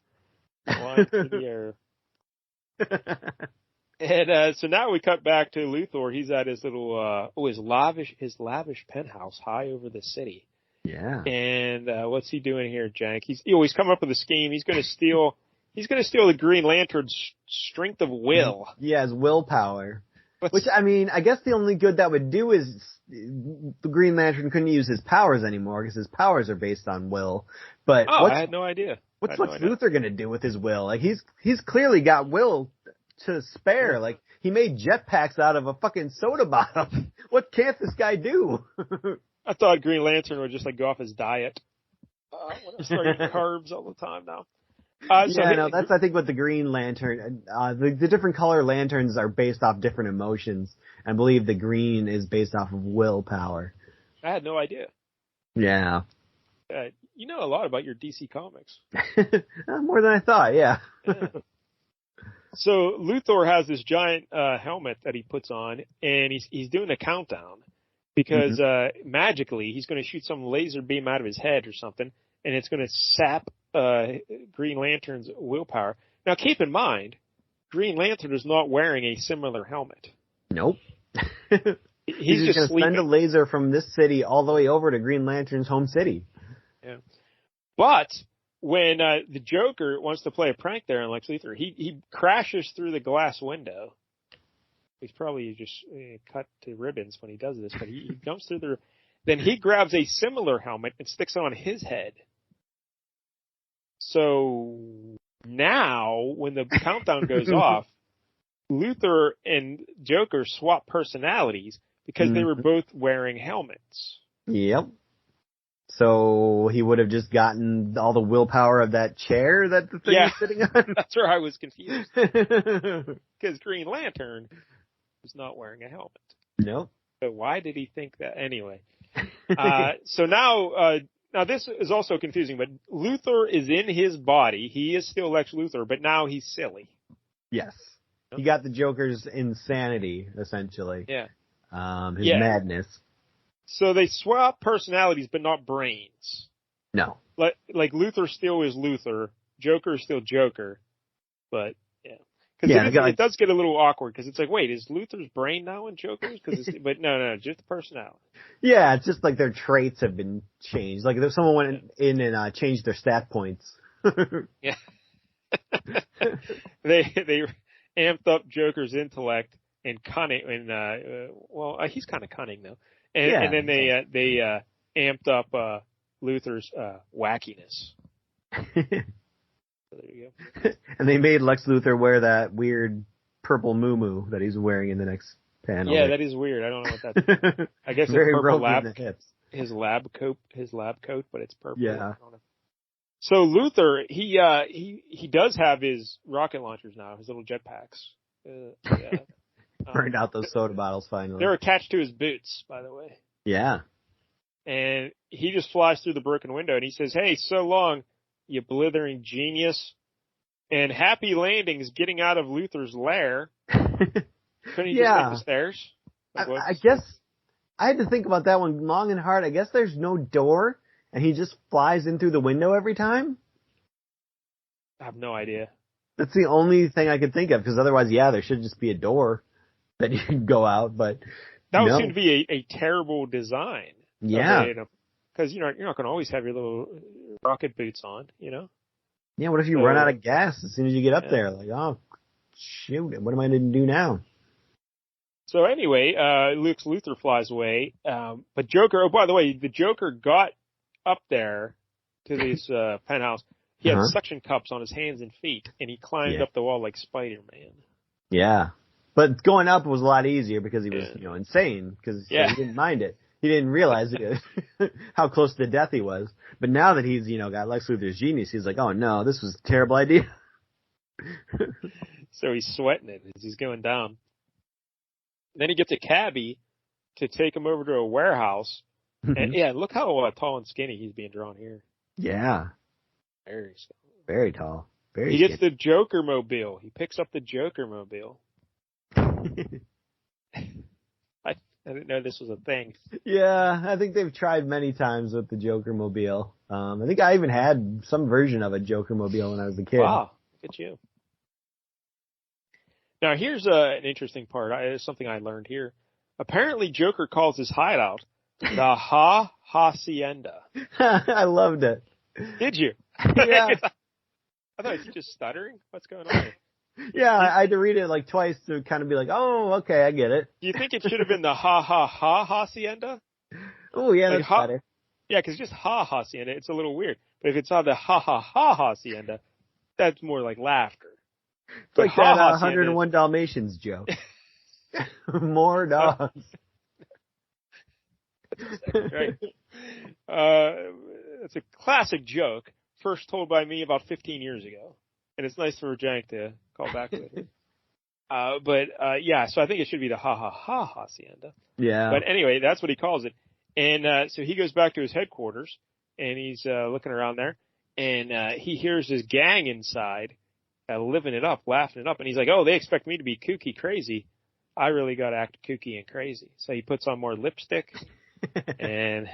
flying through the air. And so now we cut back to Luthor. He's at his little, his lavish penthouse high over the city.
Yeah.
And what's he doing here, Jank? He's coming up with a scheme. He's going to steal the Green Lantern's strength of will.
Yeah, his willpower. Which, I mean, I guess the only good that would do is the Green Lantern couldn't use his powers anymore because his powers are based on will. But
I had no idea.
What's Luthor going to do with his will? Like, he's clearly got will to spare. Like, he made jetpacks out of a fucking soda bottle. What can't this guy do?
I thought Green Lantern would just like go off his diet. I'm starting carbs all the time now.
That's I think what the Green Lantern, the different color lanterns are based off different emotions. I believe the green is based off of willpower.
I had no idea.
Yeah.
You know a lot about your DC comics.
More than I thought, yeah.
So Luthor has this giant helmet that he puts on, and he's doing a countdown because magically he's going to shoot some laser beam out of his head or something, and it's going to sap Green Lantern's willpower. Now, keep in mind, Green Lantern is not wearing a similar helmet.
Nope.
He's just
going to send a laser from this city all the way over to Green Lantern's home city.
Yeah. But when the Joker wants to play a prank there on Lex Luthor, he crashes through the glass window. He's probably just cut to ribbons when he does this, but he jumps through the... Then he grabs a similar helmet and sticks it on his head. So now, when the countdown goes off, Luthor and Joker swap personalities because they were both wearing helmets.
Yep. So he would have just gotten all the willpower of that chair that the thing was sitting on?
That's where I was confused. Because Green Lantern was not wearing a helmet.
Nope.
So why did he think that? Anyway. So now this is also confusing, but Luthor is in his body. He is still Lex Luthor, but now he's silly.
Yes. He got the Joker's insanity, essentially.
Yeah.
His madness.
So they swap personalities, but not brains.
No.
Like Luthor still is Luthor, Joker is still Joker, but because it does get a little awkward because it's like, wait, is Luthor's brain now in Joker's? But no, just the personality.
Yeah, it's just like their traits have been changed. Like if someone went in and changed their stat points.
Yeah. They amped up Joker's intellect and cunning, and he's kind of cunning though. And then they amped up Luthor's wackiness. So there you go.
And they made Lex Luthor wear that weird purple muumuu that he's wearing in the next panel.
Yeah, that is weird. I don't know what that's. I guess
very
it's purple
lab in the hips.
His lab coat, but it's purple.
Yeah.
I don't know. So Luthor, he does have his rocket launchers now, his little jetpacks.
Burned out those soda bottles finally.
They're attached to his boots, by the way.
Yeah.
And he just flies through the broken window and he says, "Hey, so long, you blithering genius." And happy landings getting out of Luthor's lair. Couldn't he just take the stairs?
I guess I had to think about that one long and hard. I guess there's no door and he just flies in through the window every time.
I have no idea.
That's the only thing I could think of because otherwise, there should just be a door that you can go out, but
that would seem to be a terrible design.
Yeah.
Because you're not going to always have your little rocket boots on,
Yeah, what if you run out of gas as soon as you get up there? Like, oh, shoot, what am I going to do now?
So anyway, Lex Luthor flies away, but Joker, by the way, the Joker got up there to this penthouse. He had suction cups on his hands and feet, and he climbed up the wall like Spider-Man. Yeah.
But going up was a lot easier because he was, insane, because he didn't mind it. He didn't realize how close to death he was. But now that he's, got Lex Luthor's genius, he's like, oh no, this was a terrible idea.
So he's sweating it as he's going down. Then he gets a cabbie to take him over to a warehouse. And yeah, look how tall and skinny he's being drawn here.
Yeah. Very tall. Very
He gets the Joker mobile. He picks up the Joker mobile. I didn't know this was a thing.
Yeah, I think they've tried many times with the Joker mobile. I think I even had some version of a Joker mobile when I was a kid.
Wow, look at you. Now here's an interesting part. It's something I learned here. Apparently Joker calls his hideout the Hacienda.
I loved it.
Did you?
Yeah.
I thought he was just stuttering. What's going on here?
Yeah, I had to read it like twice to kind of be like, oh, okay, I get it.
Do you think it should have been the Hacienda?
Oh, yeah, that's better.
Yeah, because just Hacienda, it's a little weird. But if it's not the Hacienda, that's more like laughter.
It's like that 101 Dalmatians joke. More dogs.
Right. It's a classic joke, first told by me about 15 years ago. And it's nice for Jank to call back to it. Yeah, so I think it should be the Hacienda.
Yeah.
But anyway, that's what he calls it. And so he goes back to his headquarters, and he's looking around there, and he hears his gang inside living it up, laughing it up. And he's like, oh, they expect me to be kooky crazy. I really got to act kooky and crazy. So he puts on more lipstick, and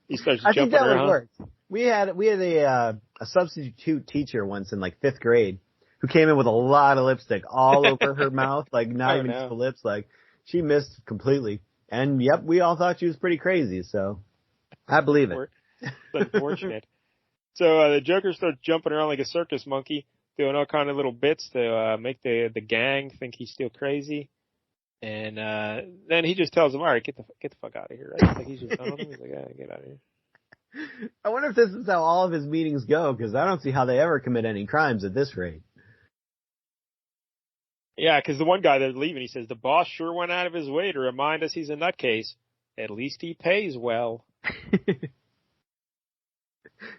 he starts jumping around. I think that would work.
We had a substitute teacher once in like 5th grade who came in with a lot of lipstick all over her mouth, like not even just the lips. Like she missed completely. And yep, we all thought she was pretty crazy. So I believe it.
It's unfortunate. So the Joker starts jumping around like a circus monkey, doing all kind of little bits to make the gang think he's still crazy. And then he just tells them, all right, get the fuck out of here. Right? Like he's just telling them, he's like, yeah, get out of here.
I wonder if this is how all of his meetings go, because I don't see how they ever commit any crimes at this rate.
Yeah, because the one guy that's leaving, he says, the boss sure went out of his way to remind us he's a nutcase. At least he pays well.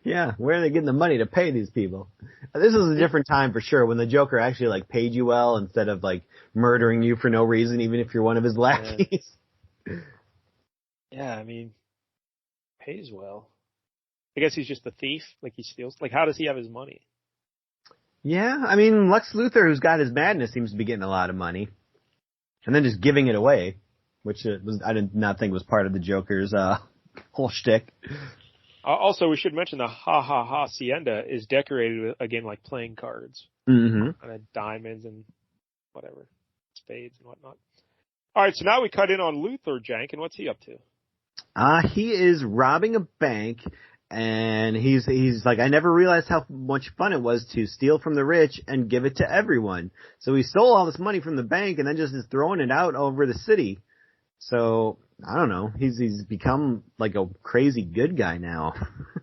Yeah, where are they getting the money to pay these people? This is a different time for sure, when the Joker actually like paid you well instead of like murdering you for no reason, even if you're one of his lackeys.
Yeah, I mean, pays well. I guess he's just a thief. Like he steals. Like how does he have his money?
Yeah, I mean, Lex Luthor, who's got his madness, seems to be getting a lot of money, and then just giving it away, which I did not think was part of the Joker's whole shtick.
Also, we should mention the Hacienda is decorated with, again, like playing cards.
Mm-hmm.
Kind of diamonds and whatever, spades and whatnot. All right, so now we cut in on Luthor, Jank, and what's he up to?
He is robbing a bank, and he's like, I never realized how much fun it was to steal from the rich and give it to everyone. So he stole all this money from the bank and then just is throwing it out over the city. So I don't know. He's become like a crazy good guy now.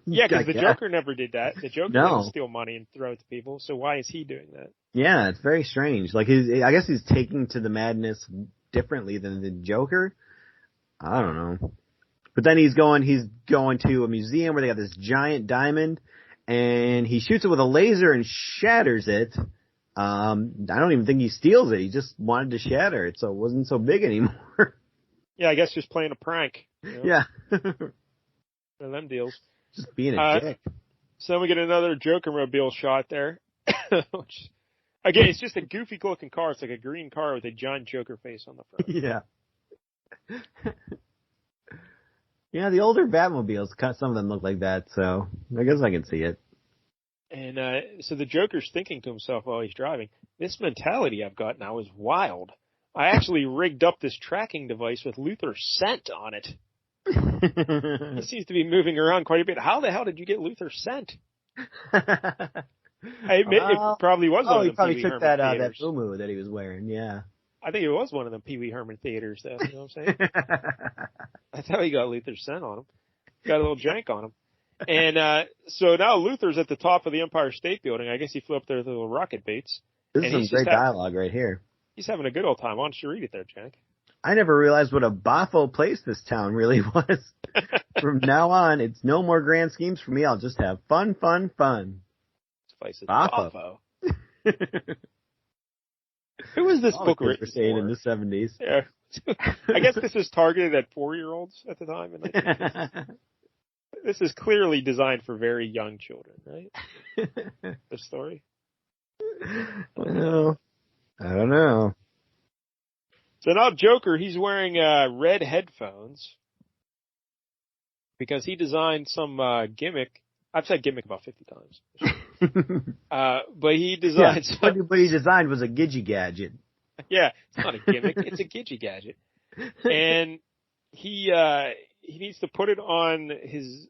Yeah, because the Joker never did that. The Joker didn't steal money and throw it to people. So why is he doing that?
Yeah, it's very strange. Like I guess he's taking to the madness differently than the Joker. I don't know. But then he's going to a museum where they got this giant diamond, and he shoots it with a laser and shatters it. I don't even think he steals it. He just wanted to shatter it, so it wasn't so big anymore.
Yeah, I guess just playing a prank. You know?
Yeah.
One of them deals.
Just being a dick.
So then we get another Joker mobile shot there. Which, again, it's just a goofy looking car. It's like a green car with a giant Joker face on the front.
Yeah. Yeah, the older Batmobiles, some of them look like that, so I guess I can see it.
And so the Joker's thinking to himself while he's driving, this mentality I've got now is wild. I actually rigged up this tracking device with Luthor's scent on it. He seems to be moving around quite a bit. How the hell did you get Luthor's scent? It probably was one of them.
He probably took that FUMU that he was wearing, yeah.
I think it was one of them Pee Wee Herman theaters, though. You know what I'm saying? That's how he got Luthor's scent on him. Got a little jank on him. And so now Luthor's at the top of the Empire State Building. I guess he flew up there with little rocket boots.
This is some great dialogue right here.
He's having a good old time. Why don't you read it there, Jank?
I never realized what a boffo place this town really was. From now on, it's no more grand schemes for me. I'll just have fun, fun, fun.
This place is boffo. Who was this book
All the
written
kids were saying
for?
in the 70s.
Yeah. I guess this is targeted at 4-year-olds at the time. This is clearly designed for very young children, right? The story.
Well, I don't know.
So now Joker, he's wearing red headphones because he designed some gimmick. I've said gimmick about 50 times. But he designed some.
What he designed was a gidgy gadget.
Yeah, it's not a gimmick. It's a gidgy gadget. And he needs to put it on his.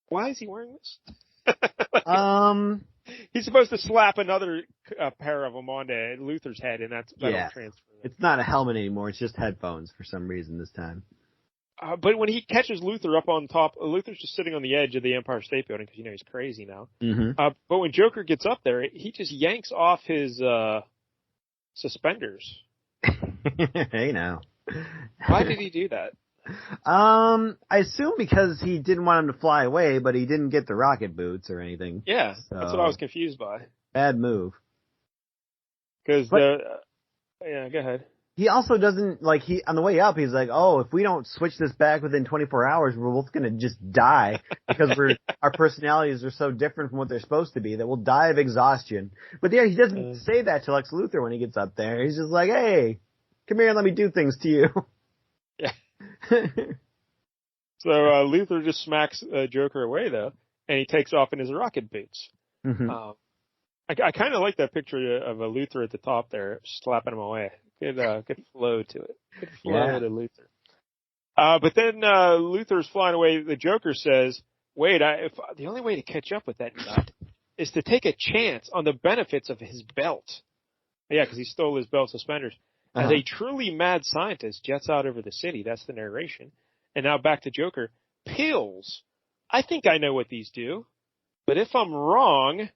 Why is he wearing this? He's supposed to slap another pair of them onto Luthor's head, and that'll transfer.
It's not a helmet anymore. It's just headphones for some reason this time.
But when he catches Luthor up on top, Luthor's just sitting on the edge of the Empire State Building because he's crazy now.
Mm-hmm.
But when Joker gets up there, he just yanks off his suspenders.
Hey now.
Why did he do that?
I assume because he didn't want him to fly away, but he didn't get the rocket boots or anything.
Yeah, that's what I was confused by.
Bad move.
Because yeah, go ahead.
He also doesn't, on the way up, he's like, oh, if we don't switch this back within 24 hours, we're both going to just die because our personalities are so different from what they're supposed to be that we'll die of exhaustion. But yeah, he doesn't say that to Lex Luthor when he gets up there. He's just like, hey, come here and let me do things to you.
Yeah. So Luthor just smacks Joker away, though, and he takes off in his rocket boots.
Mm-hmm.
I kind of like that picture of a Luthor at the top there, slapping him away. Good flow to it. Good flow to Luthor. But then Luthor's flying away. The Joker says, wait, the only way to catch up with that nut is to take a chance on the benefits of his belt. Yeah, because he stole his belt suspenders. Uh-huh. As a truly mad scientist jets out over the city. That's the narration. And now back to Joker. Pills. I think I know what these do. But if I'm wrong,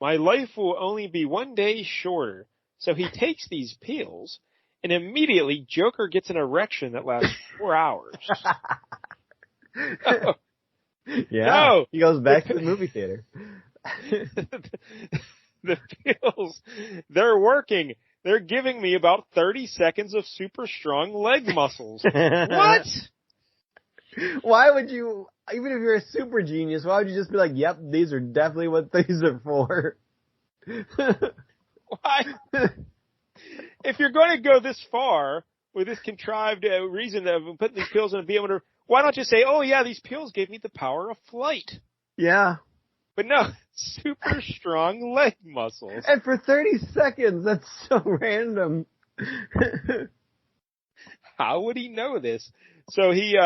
my life will only be one day shorter. So he takes these pills, and immediately Joker gets an erection that lasts 4 hours.
No. Yeah. No. He goes back to the movie theater.
The pills, they're working. They're giving me about 30 seconds of super strong leg muscles. What?
Why would you, even if you're a super genius, why would you just be like, yep, these are definitely what these are for?
Why? If you're going to go this far with this contrived reason of putting these pills in and be able to, why don't you say, oh yeah, these pills gave me the power of flight?
Yeah.
But no, super strong leg muscles.
And for 30 seconds, that's so random.
How would he know this? So he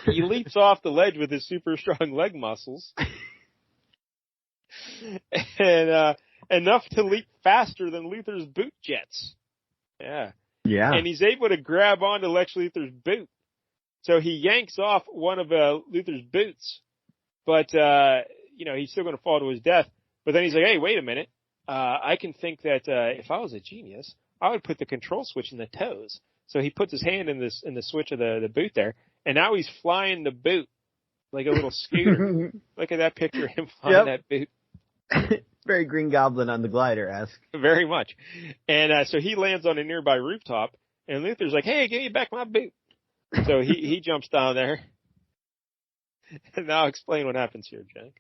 leaps off the ledge with his super strong leg muscles. And enough to leap faster than Luthor's boot jets. Yeah. Yeah. And he's able to grab onto Lex Luthor's boot. So he yanks off one of Luthor's boots. But, he's still going to fall to his death. But then he's like, hey, wait a minute. I can think that if I was a genius, I would put the control switch in the toes. So he puts his hand in the switch of the boot there. And now he's flying the boot like a little scooter. Look at that picture of him flying that boot.
Very Green Goblin on the glider-esque.
Very much. And so he lands on a nearby rooftop, and Luthor's like, hey, give me back my boot. So he jumps down there. And now explain what happens here, Jack.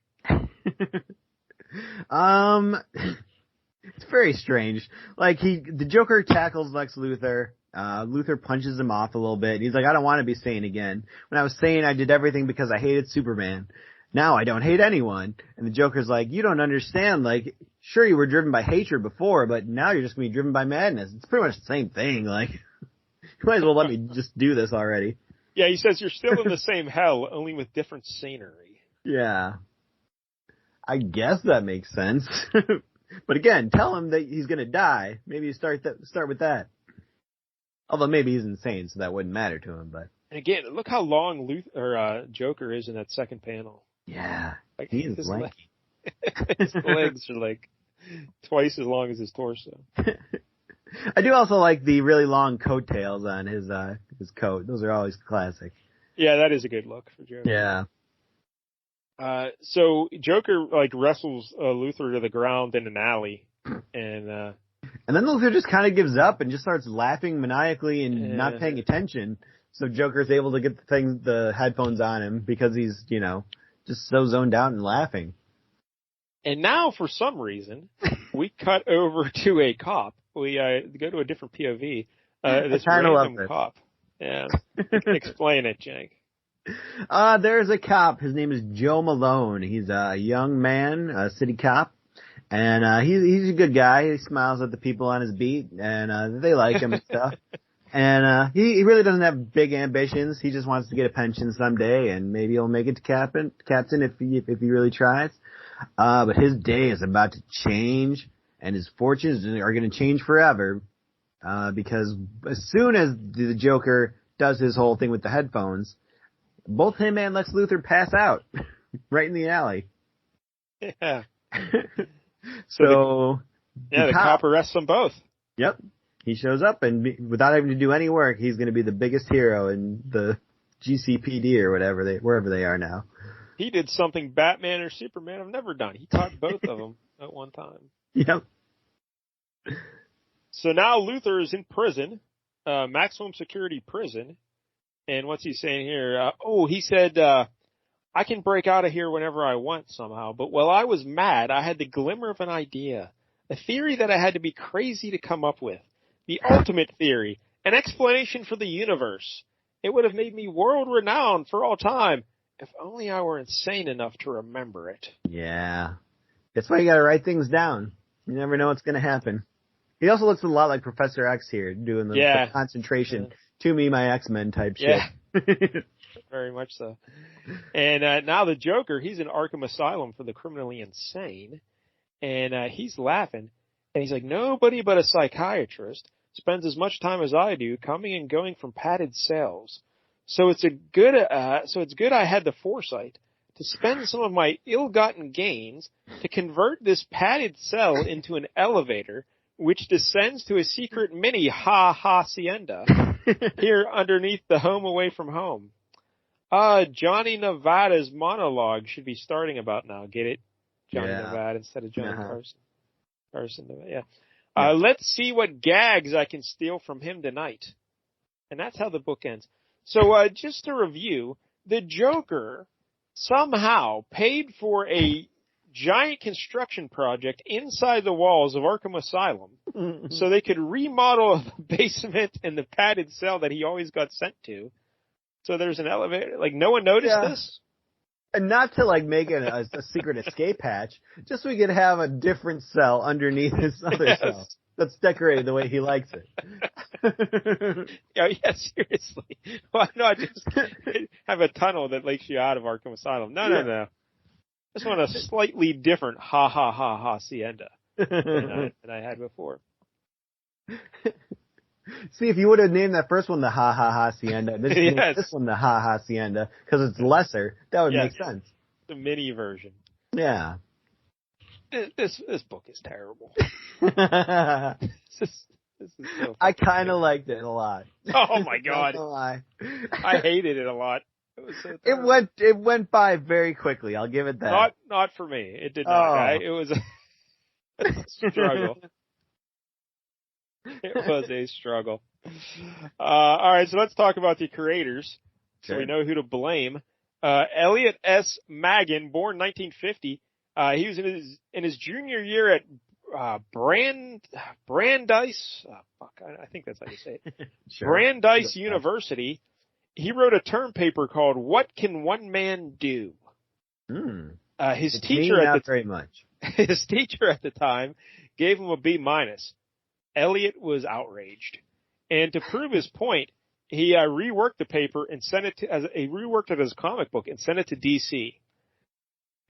It's very strange. The Joker tackles Lex Luthor. Luthor punches him off a little bit. He's like, I don't want to be sane again. When I was sane, I did everything because I hated Superman. Now I don't hate anyone. And the Joker's like, you don't understand. Sure, you were driven by hatred before, but now you're just going to be driven by madness. It's pretty much the same thing. You might as well let me just do this already.
Yeah, he says you're still in the same hell, only with different scenery.
Yeah. I guess that makes sense. But again, tell him that he's going to die. Maybe you start with that. Although maybe he's insane, so that wouldn't matter to him. But
and again, look how long Joker is in that second panel.
Yeah, he is lanky.
His legs are twice as long as his torso.
I do also like the really long coattails on his coat. Those are always classic.
Yeah, that is a good look for Joker.
Yeah.
So Joker wrestles Luthor to the ground in an alley, and
And then Luther just kind of gives up and just starts laughing maniacally and not paying attention. So Joker's able to get the headphones on him because he's, just so zoned out and laughing.
And now, for some reason, we cut over to a cop. We go to a different POV. This random cop. Yeah. Explain it, Jank.
There's a cop. His name is Joe Malone. He's a young man, a city cop. And he's a good guy. He smiles at the people on his beat, and they like him and stuff. And he really doesn't have big ambitions. He just wants to get a pension someday, and maybe he'll make it to captain if he really tries. But his day is about to change, and his fortunes are going to change forever. Because as soon as the Joker does his whole thing with the headphones, both him and Lex Luthor pass out right in the alley.
Yeah.
So
the cop arrests them both.
Yep. He shows up, and without having to do any work, he's going to be the biggest hero in the GCPD or wherever they are now.
He did something Batman or Superman have never done. He caught both of them at one time.
Yep.
So now Luthor is in prison, maximum security prison. And what's he saying here? He said, I can break out of here whenever I want somehow. But while I was mad, I had the glimmer of an idea, a theory that I had to be crazy to come up with. The ultimate theory, an explanation for the universe. It would have made me world renowned for all time if only I were insane enough to remember it.
Yeah. That's why you gotta write things down. You never know what's gonna happen. He also looks a lot like Professor X here, doing the concentration, to me, my X-Men type shit.
Yeah. Very much so. And now the Joker, he's in Arkham Asylum for the criminally insane. And he's laughing. And he's like, nobody but a psychiatrist spends as much time as I do coming and going from padded cells. So it's good I had the foresight to spend some of my ill-gotten gains to convert this padded cell into an elevator which descends to a secret mini hacienda here underneath the home away from home. Johnny Nevada's monologue should be starting about now. Get it? Johnny Nevada instead of Johnny Carson. Yeah. Let's see what gags I can steal from him tonight. And that's how the book ends. So, just to review, the Joker somehow paid for a giant construction project inside the walls of Arkham Asylum so they could remodel the basement and the padded cell that he always got sent to. So there's an elevator. Like, no one noticed this?
And not to make it a secret escape hatch, just so we could have a different cell underneath his other cell that's decorated the way he likes it.
Yeah, seriously. Why not just have a tunnel that takes you out of Arkham Asylum? No. Just want a slightly different hacienda than I had before.
See, if you would have named that first one the hacienda, this one the hacienda, because it's lesser, that would make sense.
The mini version.
Yeah.
This book is terrible. This is so
I kind of liked it a lot.
Oh my god! I hated it a lot. It was so terrible.
It went by very quickly. I'll give it that.
Not for me. It did not. It was a struggle. It was a struggle. All right, so let's talk about the creators, so we know who to blame. Elliot S. Maggin, born 1950. He was in his junior year at Brandeis. I think that's how you say it. Brandeis University. He wrote a term paper called "What Can One Man Do?" His teacher at the time gave him a B-. Elliot was outraged, and to prove his point, he reworked the paper and sent it reworked it as a comic book and sent it to DC.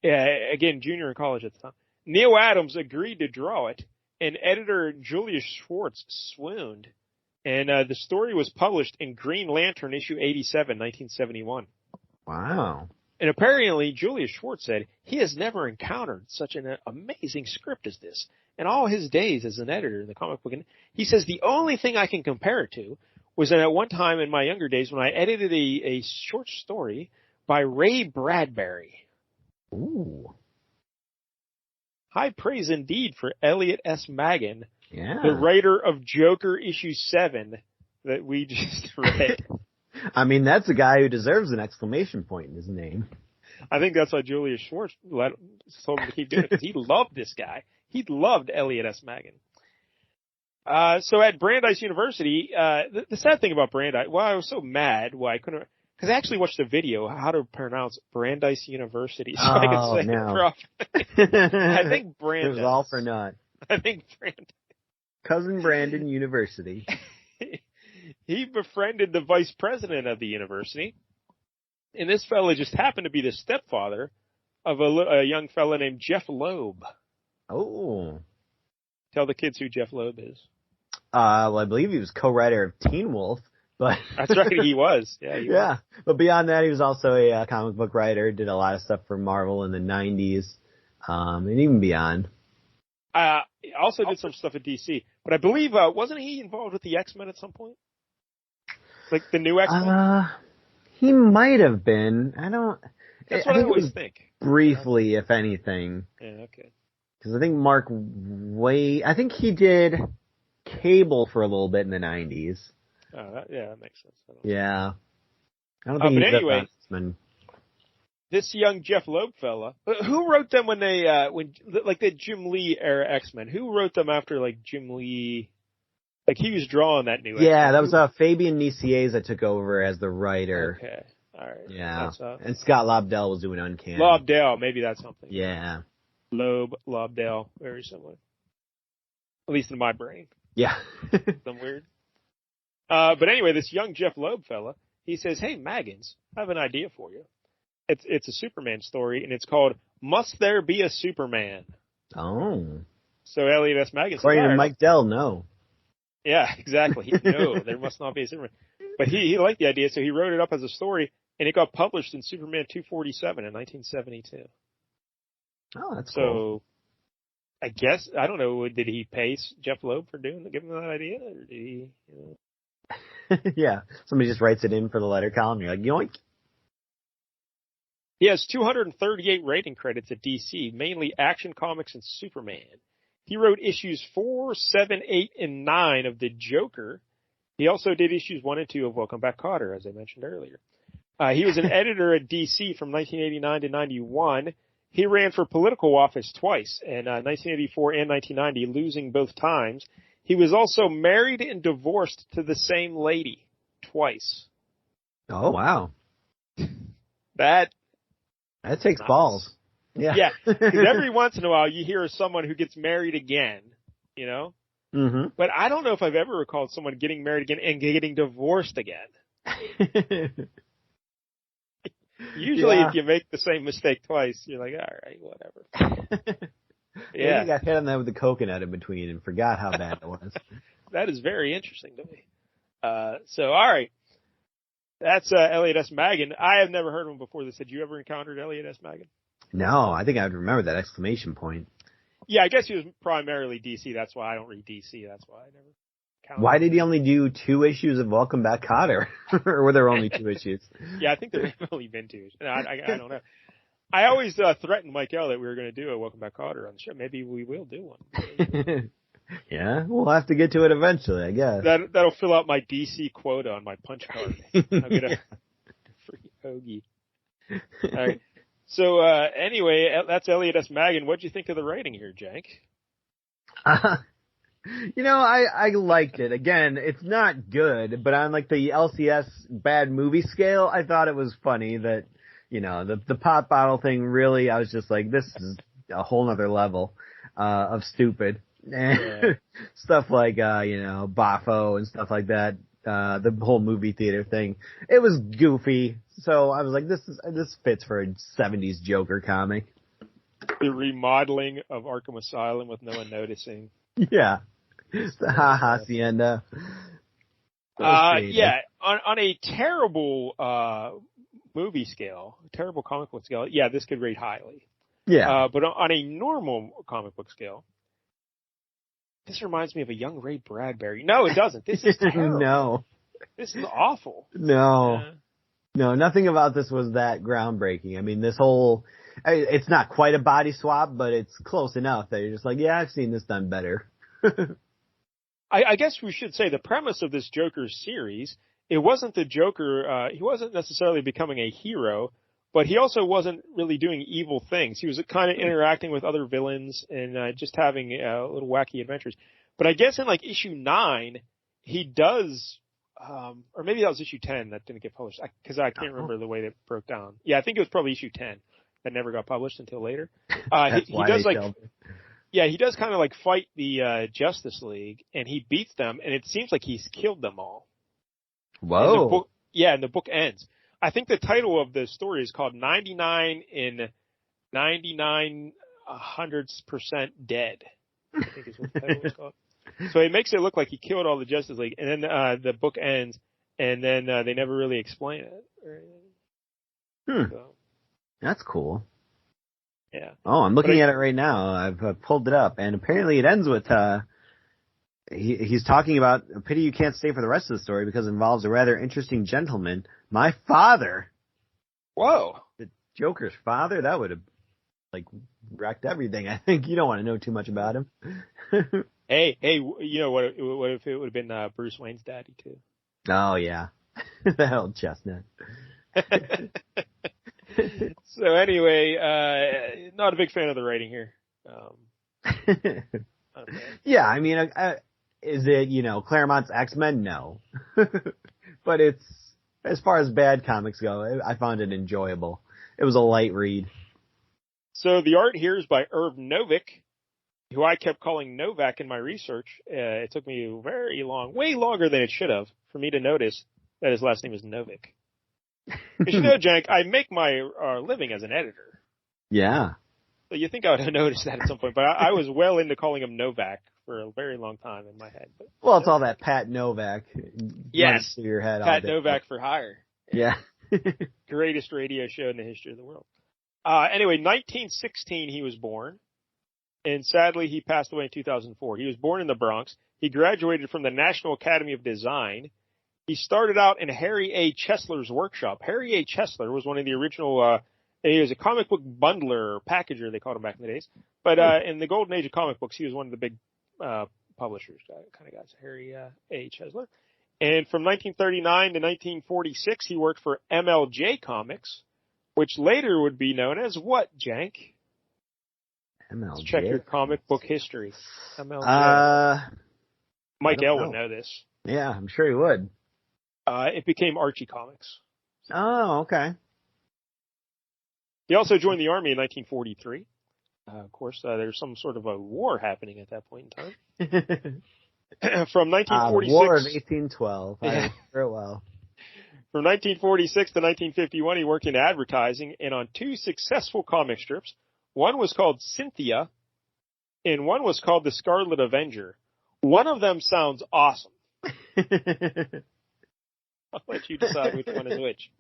Again, junior in college at the time. Neil Adams agreed to draw it, and editor Julius Schwartz swooned. And the story was published in Green Lantern issue 87, 1971.
Wow.
And apparently, Julius Schwartz said he has never encountered such an amazing script as this in all his days as an editor in the comic book. And he says the only thing I can compare it to was that at one time in my younger days when I edited a short story by Ray Bradbury.
Ooh.
High praise indeed for Elliot S. Maggin,
Yeah.
The writer of Joker issue 7 that we just read.
I mean, that's a guy who deserves an exclamation point in his name.
I think that's why Julius Schwartz told him to keep doing it, because he loved this guy. He loved Elliot S. Maggin. So at Brandeis University, the sad thing about Brandeis, well, I was so mad why I couldn't, because I actually watched the video how to pronounce Brandeis University, so I could say it properly. I think Brandeis.
It was all for naught.
I think Brandeis.
Cousin Brandon University.
He befriended the vice president of the university, and this fella just happened to be the stepfather of a young fella named Jeff Loeb.
Oh.
Tell the kids who Jeff Loeb is.
Well, I believe he was co-writer of Teen Wolf, but
that's right, he was. Yeah, he was.
But beyond that, he was also a comic book writer. Did a lot of stuff for Marvel in the '90s, and even beyond.
He also did some stuff at DC, but I believe wasn't he involved with the X-Men at some point? Like the new X-Men?
He might have been.
That's what I always think.
Briefly, if anything.
Yeah, okay.
Because I think Mark I think he did Cable for a little bit in the 90s.
Oh, that makes sense.
Yeah. I don't think he's
anyway, this young Jeff Loeb fella, who wrote them when the Jim Lee era X-Men? Who wrote them after like Jim Lee? Like he was drawing that new.
Yeah,
X-Men.
that was Fabian Nicieza that took over as the writer.
Okay, all right.
Yeah, and Scott Lobdell was doing Uncanny.
Lobdell, maybe that's something.
Yeah.
Loeb, Lobdell, very similar. At least in my brain.
Yeah.
Some weird. But anyway, this young Jeff Loeb fella, he says, "Hey, Maggins, I have an idea for you. It's a Superman story, and it's called Must There Be a Superman?"
Oh.
So Elliot S. Maggins.
According to Mike Dell, no.
Yeah, exactly. No, there must not be a Superman. But he liked the idea, so he wrote it up as a story, and it got published in Superman 247 in 1972.
Oh, that's
So,
cool.
I guess, I don't know, did he pay Jeff Loeb for giving him that idea, or did he,
Yeah, somebody just writes it in for the letter column, you're like, yoink.
He has 238 rating credits at DC, mainly Action Comics and Superman. He wrote issues 4, 7, 8, and 9 of The Joker. He also did issues 1 and 2 of Welcome Back, Kotter, as I mentioned earlier. He was an editor at DC from 1989 to 91. He ran for political office twice, in 1984 and 1990, losing both times. He was also married and divorced to the same lady twice.
Oh, wow.
That
takes balls. Yeah.
Yeah, because every once in a while you hear of someone who gets married again, you know?
Mm-hmm.
But I don't know if I've ever recalled someone getting married again and getting divorced again. Usually if you make the same mistake twice, you're like, all right, whatever.
Yeah. You got hit on that with the coconut in between and forgot how bad it was.
That is very interesting to me. So, all right. That's Elliot S. Maggin. I have never heard of him before this. Had you ever encountered Elliot S. Maggin?
No, I think I would remember that exclamation point.
Yeah, I guess he was primarily DC. That's why I don't read DC. That's why I never counted.
Why did he only do 2 issues of Welcome Back, Kotter? Or were there only 2 issues?
Yeah, I think there have only been 2 issues. I don't know. I always threatened Mike L that we were going to do a Welcome Back, Kotter on the show. Maybe we will do one.
Yeah, we'll have to get to it eventually, I guess.
That'll fill out my DC quota on my punch card. I'll get a free hoagie. All right. So, anyway, that's Elliot S. Maggin. What'd you think of the writing here, Jank?
I liked it. Again, it's not good, but on like the LCS bad movie scale, I thought it was funny that, the pop bottle thing really, I was just like, this is a whole nother level, of stupid. Yeah. Stuff like, Bafo and stuff like that. The whole movie theater thing. It was goofy. So I was like, this fits for a 70s Joker comic.
The remodeling of Arkham Asylum with no one noticing.
Yeah. The hacienda.
Yeah. On a terrible, movie scale, terrible comic book scale, yeah, this could rate highly.
Yeah.
But on a normal comic book scale, this reminds me of a young Ray Bradbury. No, it doesn't. This is terrible.
No.
This is awful.
No. No, nothing about this was that groundbreaking. I mean, it's not quite a body swap, but it's close enough that you're just like, yeah, I've seen this done better.
I guess we should say the premise of this Joker series, it wasn't the Joker, he wasn't necessarily becoming a hero, but he also wasn't really doing evil things. He was kind of interacting with other villains and just having little wacky adventures. But I guess in like issue 9, he does, or maybe that was issue 10 that didn't get published, because I can't remember the way that broke down. Yeah, I think it was probably issue 10 that never got published until later. He does like, yeah, he does kind of like fight the Justice League, and he beats them, and it seems like he's killed them all.
Whoa.
And the book ends. I think the title of the story is called 99 in 99 100% Dead. I think is what the title is called. So it makes it look like he killed all the Justice League, and then the book ends, and then they never really explain it. So.
That's cool.
Yeah.
Oh, I'm looking at it right now. I've pulled it up, and apparently it ends with he's talking about a pity you can't stay for the rest of the story because it involves a rather interesting gentleman, my father.
Whoa.
The Joker's father? That would have like wrecked everything. I think you don't want to know too much about him.
Hey, you know what if it would have been Bruce Wayne's daddy too?
Oh yeah. That old chestnut.
So anyway, not a big fan of the writing here.
Yeah, I mean, is it, Claremont's X-Men? No. But it's, as far as bad comics go, I found it enjoyable. It was a light read.
So the art here is by Irv Novick, who I kept calling Novak in my research. It took me way longer than it should have, for me to notice that his last name is Novick. Because Jank, I make my living as an editor.
Yeah.
So you think I would have noticed that at some point, but I was well into calling him Novak for a very long time in my head. But,
well, it's all that Pat Novak.
Yes.
Through your head
Pat Novak for hire.
Yeah.
Greatest radio show in the history of the world. Anyway, 1916 he was born, and sadly he passed away in 2004. He was born in the Bronx. He graduated from the National Academy of Design. He started out in Harry A. Chesler's workshop. Harry A. Chesler was one of the original, he was a comic book bundler or packager, they called him back in the days. But in the golden age of comic books, he was one of the big publishers kind of guys, Harry A. Chesler. And from 1939 to 1946, he worked for MLJ Comics, which later would be known as what, Jank?
MLJ?
Let's check your comic book history. MLJ. Mike L would know this.
Yeah, I'm sure he would.
It became Archie Comics.
Oh, okay.
He also joined the Army in 1943. Of course, there's some sort of a war happening at that point in time. From 1946...
War of 1812. I remember well.
From 1946 to 1951, he worked in advertising and on 2 successful comic strips. One was called Cynthia, and one was called The Scarlet Avenger. One of them sounds awesome. I'll let you decide which one is which.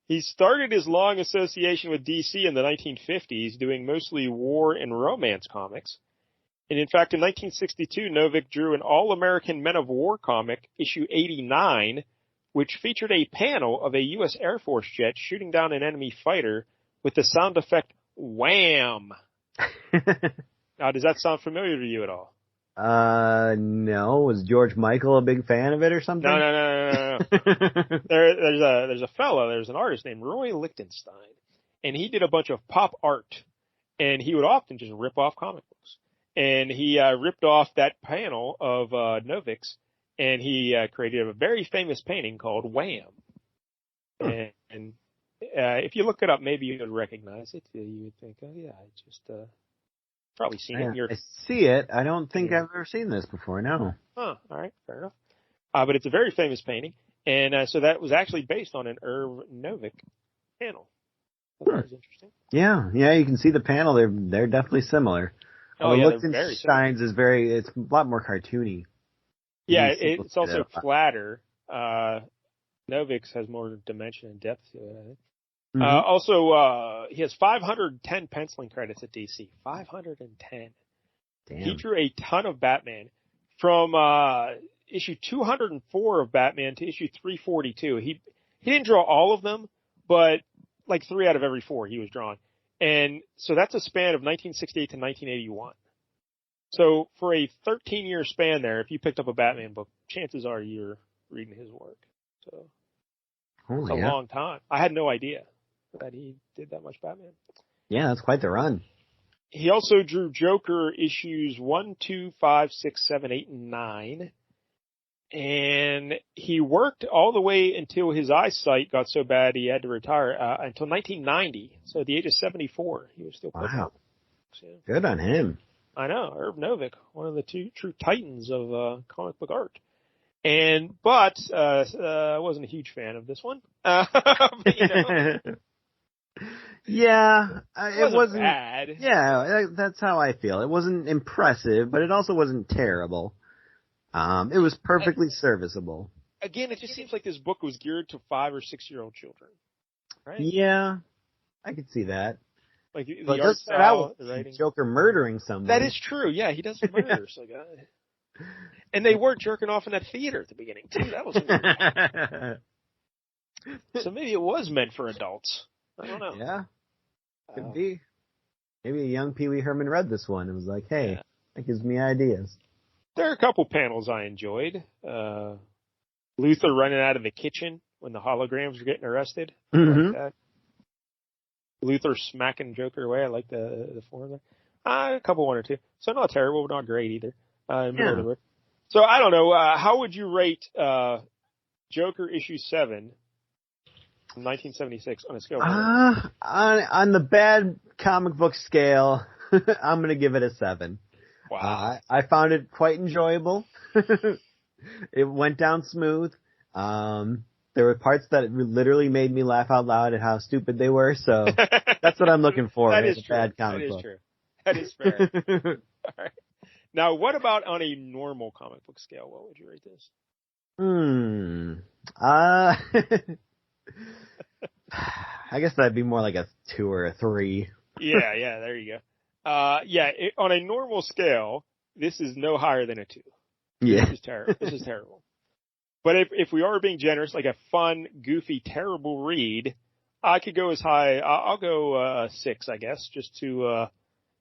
He started his long association with DC in the 1950s, doing mostly war and romance comics. And in fact, in 1962, Novick drew an All-American Men of War comic, issue 89, which featured a panel of a U.S. Air Force jet shooting down an enemy fighter with the sound effect wham. Now, does that sound familiar to you at all?
No. Was George Michael a big fan of it or something?
No. There's an artist named Roy Lichtenstein, and he did a bunch of pop art, and he would often just rip off comic books. And he ripped off that panel of Novick's, and he created a very famous painting called Wham. And if you look it up, maybe you would recognize it. You would think, oh yeah, I just probably seen it.
I see it. I don't think I've ever seen this before. No.
Huh. All right. Fair enough. But it's a very famous painting, and so that was actually based on an Irv Novick panel. So that was interesting.
Yeah. You can see the panel. They're definitely similar.
Oh, yeah,
Lichtenstein's is it's a lot more cartoony.
Yeah, it's also flatter. Novick's has more dimension and depth to it, I think. Mm-hmm. Also, he has 510 penciling credits at DC. 510.
Damn.
He drew a ton of Batman. From issue 204 of Batman to issue 342. He didn't draw all of them, but like 3 out of every 4 he was drawing. And so that's a span of 1968 to 1981. So for a 13-year span there, if you picked up a Batman book, chances are you're reading his work. So it's a long time. I had no idea that he did that much Batman.
Yeah, that's quite the run.
He also drew Joker issues 1, 2, 5, 6, 7, 8, and 9. And he worked all the way until his eyesight got so bad he had to retire, until 1990. So at the age of 74, he was still putting
Wow.
So,
good on him.
I know, Herb Novick, one of the two true titans of comic book art. But I wasn't a huge fan of this one. But,
yeah,
it wasn't bad.
Yeah, that's how I feel. It wasn't impressive, but it also wasn't terrible. It was perfectly serviceable.
Again, it just seems like this book was geared to 5 or 6-year-old children, right?
Yeah, I could see that.
Like the
but
art style, the writing.
Joker murdering someone.
That is true. Yeah, he does murder. So, and they were jerking off in that theater at the beginning too. That was weird. So maybe it was meant for adults. I don't know.
Yeah, could be. Maybe a young Pee Wee Herman read this one and was like, "Hey, that gives me ideas."
There are a couple panels I enjoyed. Luthor running out of the kitchen when the holograms were getting arrested.
Mm-hmm.
Like that. Luthor smacking Joker away. I like the form there. A couple, one or two. So not terrible, but not great either. Middle of the road. So I don't know. How would you rate Joker issue 7 from 1976 on a scale of 1?
On the bad comic book scale, I'm going to give it a 7.
Wow.
I found it quite enjoyable. It went down smooth. There were parts that literally made me laugh out loud at how stupid they were, so that's what I'm looking for in a bad comic book.
That is fair. All right. Now, what about on a normal comic book scale? What would you rate this?
I guess that'd be more like a 2 or a 3.
Yeah, there you go. On a normal scale, this is no higher than a 2.
Yeah.
This is terrible. But if we are being generous, like a fun, goofy, terrible read, I could go as high. I'll go 6, I guess, just to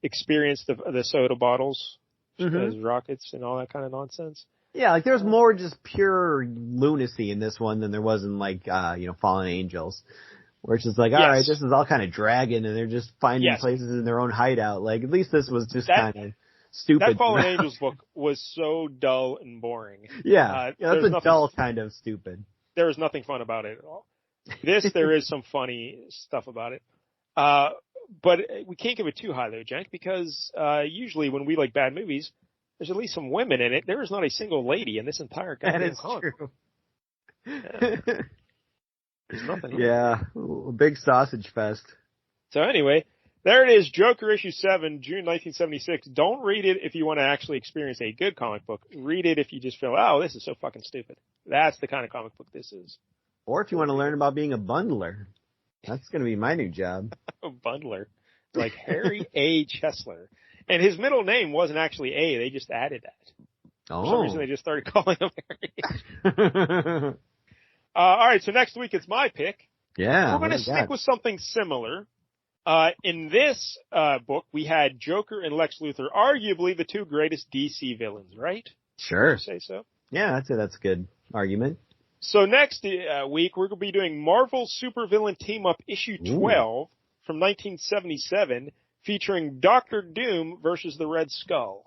experience the soda bottles as rockets and all that kind of nonsense.
Yeah, like there's more just pure lunacy in this one than there was in like Fallen Angels, where it's just like, all right, this is all kind of dragging and they're just finding places in their own hideout. Like at least this was just kind of stupid.
That Fallen Angels book was so dull and boring.
Yeah, that's a dull kind of stupid.
There was nothing fun about it at all. There is some funny stuff about it. But we can't give it too high though, Jank, because usually when we like bad movies, there's at least some women in it. There is not a single lady in this entire goddamn comic.
True.
Yeah. There's nothing.
Yeah, big sausage fest.
So anyway, there it is, Joker issue 7, June 1976. Don't read it if you want to actually experience a good comic book. Read it if you just feel, oh, this is so fucking stupid. That's the kind of comic book this is.
Or if you want to learn about being a bundler. That's going to be my new job.
A bundler. Like Harry A. Chesler. And his middle name wasn't actually A. They just added that.
Oh.
For some reason, they just started calling him Harry. All right, so next week it's my pick.
Yeah.
We're going to stick with something similar. In this book, we had Joker and Lex Luthor, arguably the two greatest DC villains, right?
Sure.
Would you say so?
Yeah, I'd say that's a good argument.
So next week, we're going to be doing Marvel Supervillain Team Up issue 12 from 1977, featuring Doctor Doom versus the Red Skull.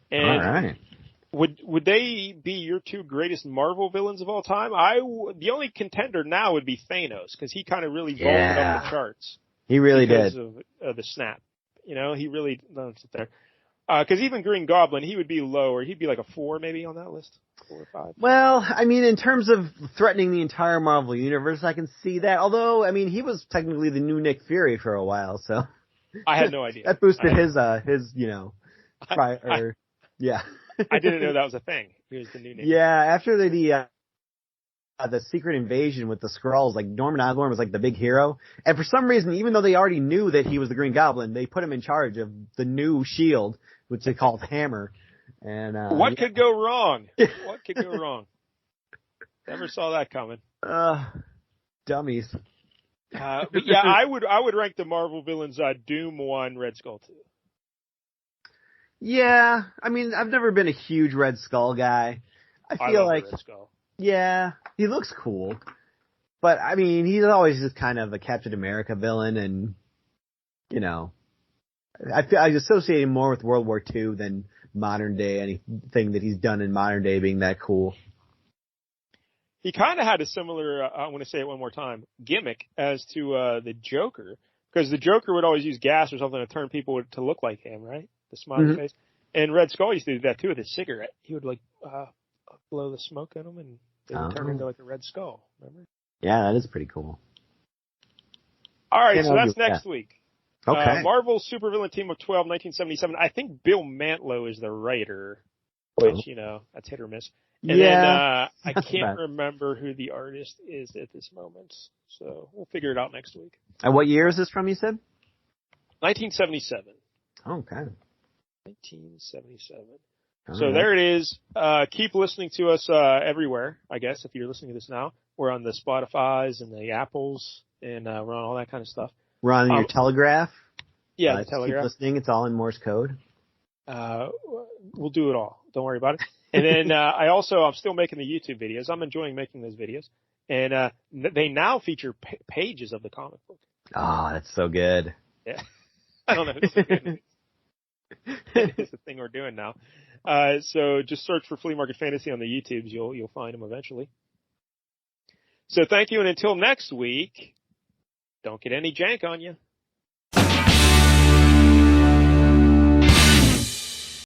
And
all right.
Would they be your two greatest Marvel villains of all time? The only contender now would be Thanos, because he kind of really vaulted up the charts.
He really did.
Because of the snap. He really doesn't sit there. Because even Green Goblin, he would be lower. He'd be like a 4 maybe on that list. 4 or 5.
Well, I mean, in terms of threatening the entire Marvel universe, I can see that. Although, I mean, he was technically the new Nick Fury for a while, so.
I had no idea.
That boosted his yeah.
I didn't know that was a thing. He was the new Nick.
Yeah, after the Secret Invasion with the Skrulls, like Norman Osborn was like the big hero, and for some reason, even though they already knew that he was the Green Goblin, they put him in charge of the new Shield, which they called Hammer. And
what could go wrong? What could go wrong? Never saw that coming.
Dummies.
But yeah, I would rank the Marvel villains Doom 1, Red Skull 2.
Yeah, I mean, I've never been a huge Red Skull guy. I feel like,
Red Skull.
Yeah, he looks cool. But, I mean, he's always just kind of a Captain America villain, and, you know, I associate him more with World War II than modern day, anything that he's done in modern day being that cool.
He kind of had a similar, I want to say it one more time, gimmick as to the Joker, because the Joker would always use gas or something to turn people to look like him, right? The smiley face. And Red Skull used to do that too with his cigarette. He would blow the smoke at him, and they would turn into like a Red Skull. Remember?
Yeah, that is pretty cool.
All right, so that's next week.
Okay.
Marvel Supervillain Team of 12, 1977. I think Bill Mantlo is the writer, which, that's hit or miss. And then I can't remember who the artist is at this moment, so we'll figure it out next week.
And what year is this from, you said?
1977.
Okay.
1977. So there it is. Keep listening to us everywhere, I guess, if you're listening to this now. We're on the Spotifys and the Apples, and we're on all that kind of stuff.
We're on your Telegraph.
Yeah, the Telegraph.
Keep listening. It's all in Morse code.
We'll do it all. Don't worry about it. And then I'm still making the YouTube videos. I'm enjoying making those videos. And they now feature pages of the comic book.
Oh, that's so good.
Yeah. I don't know if it's so good. It's the thing we're doing now. So just search for Flea Market Fantasy on the YouTubes. You'll find them eventually. So thank you, and until next week, don't get any jank on you.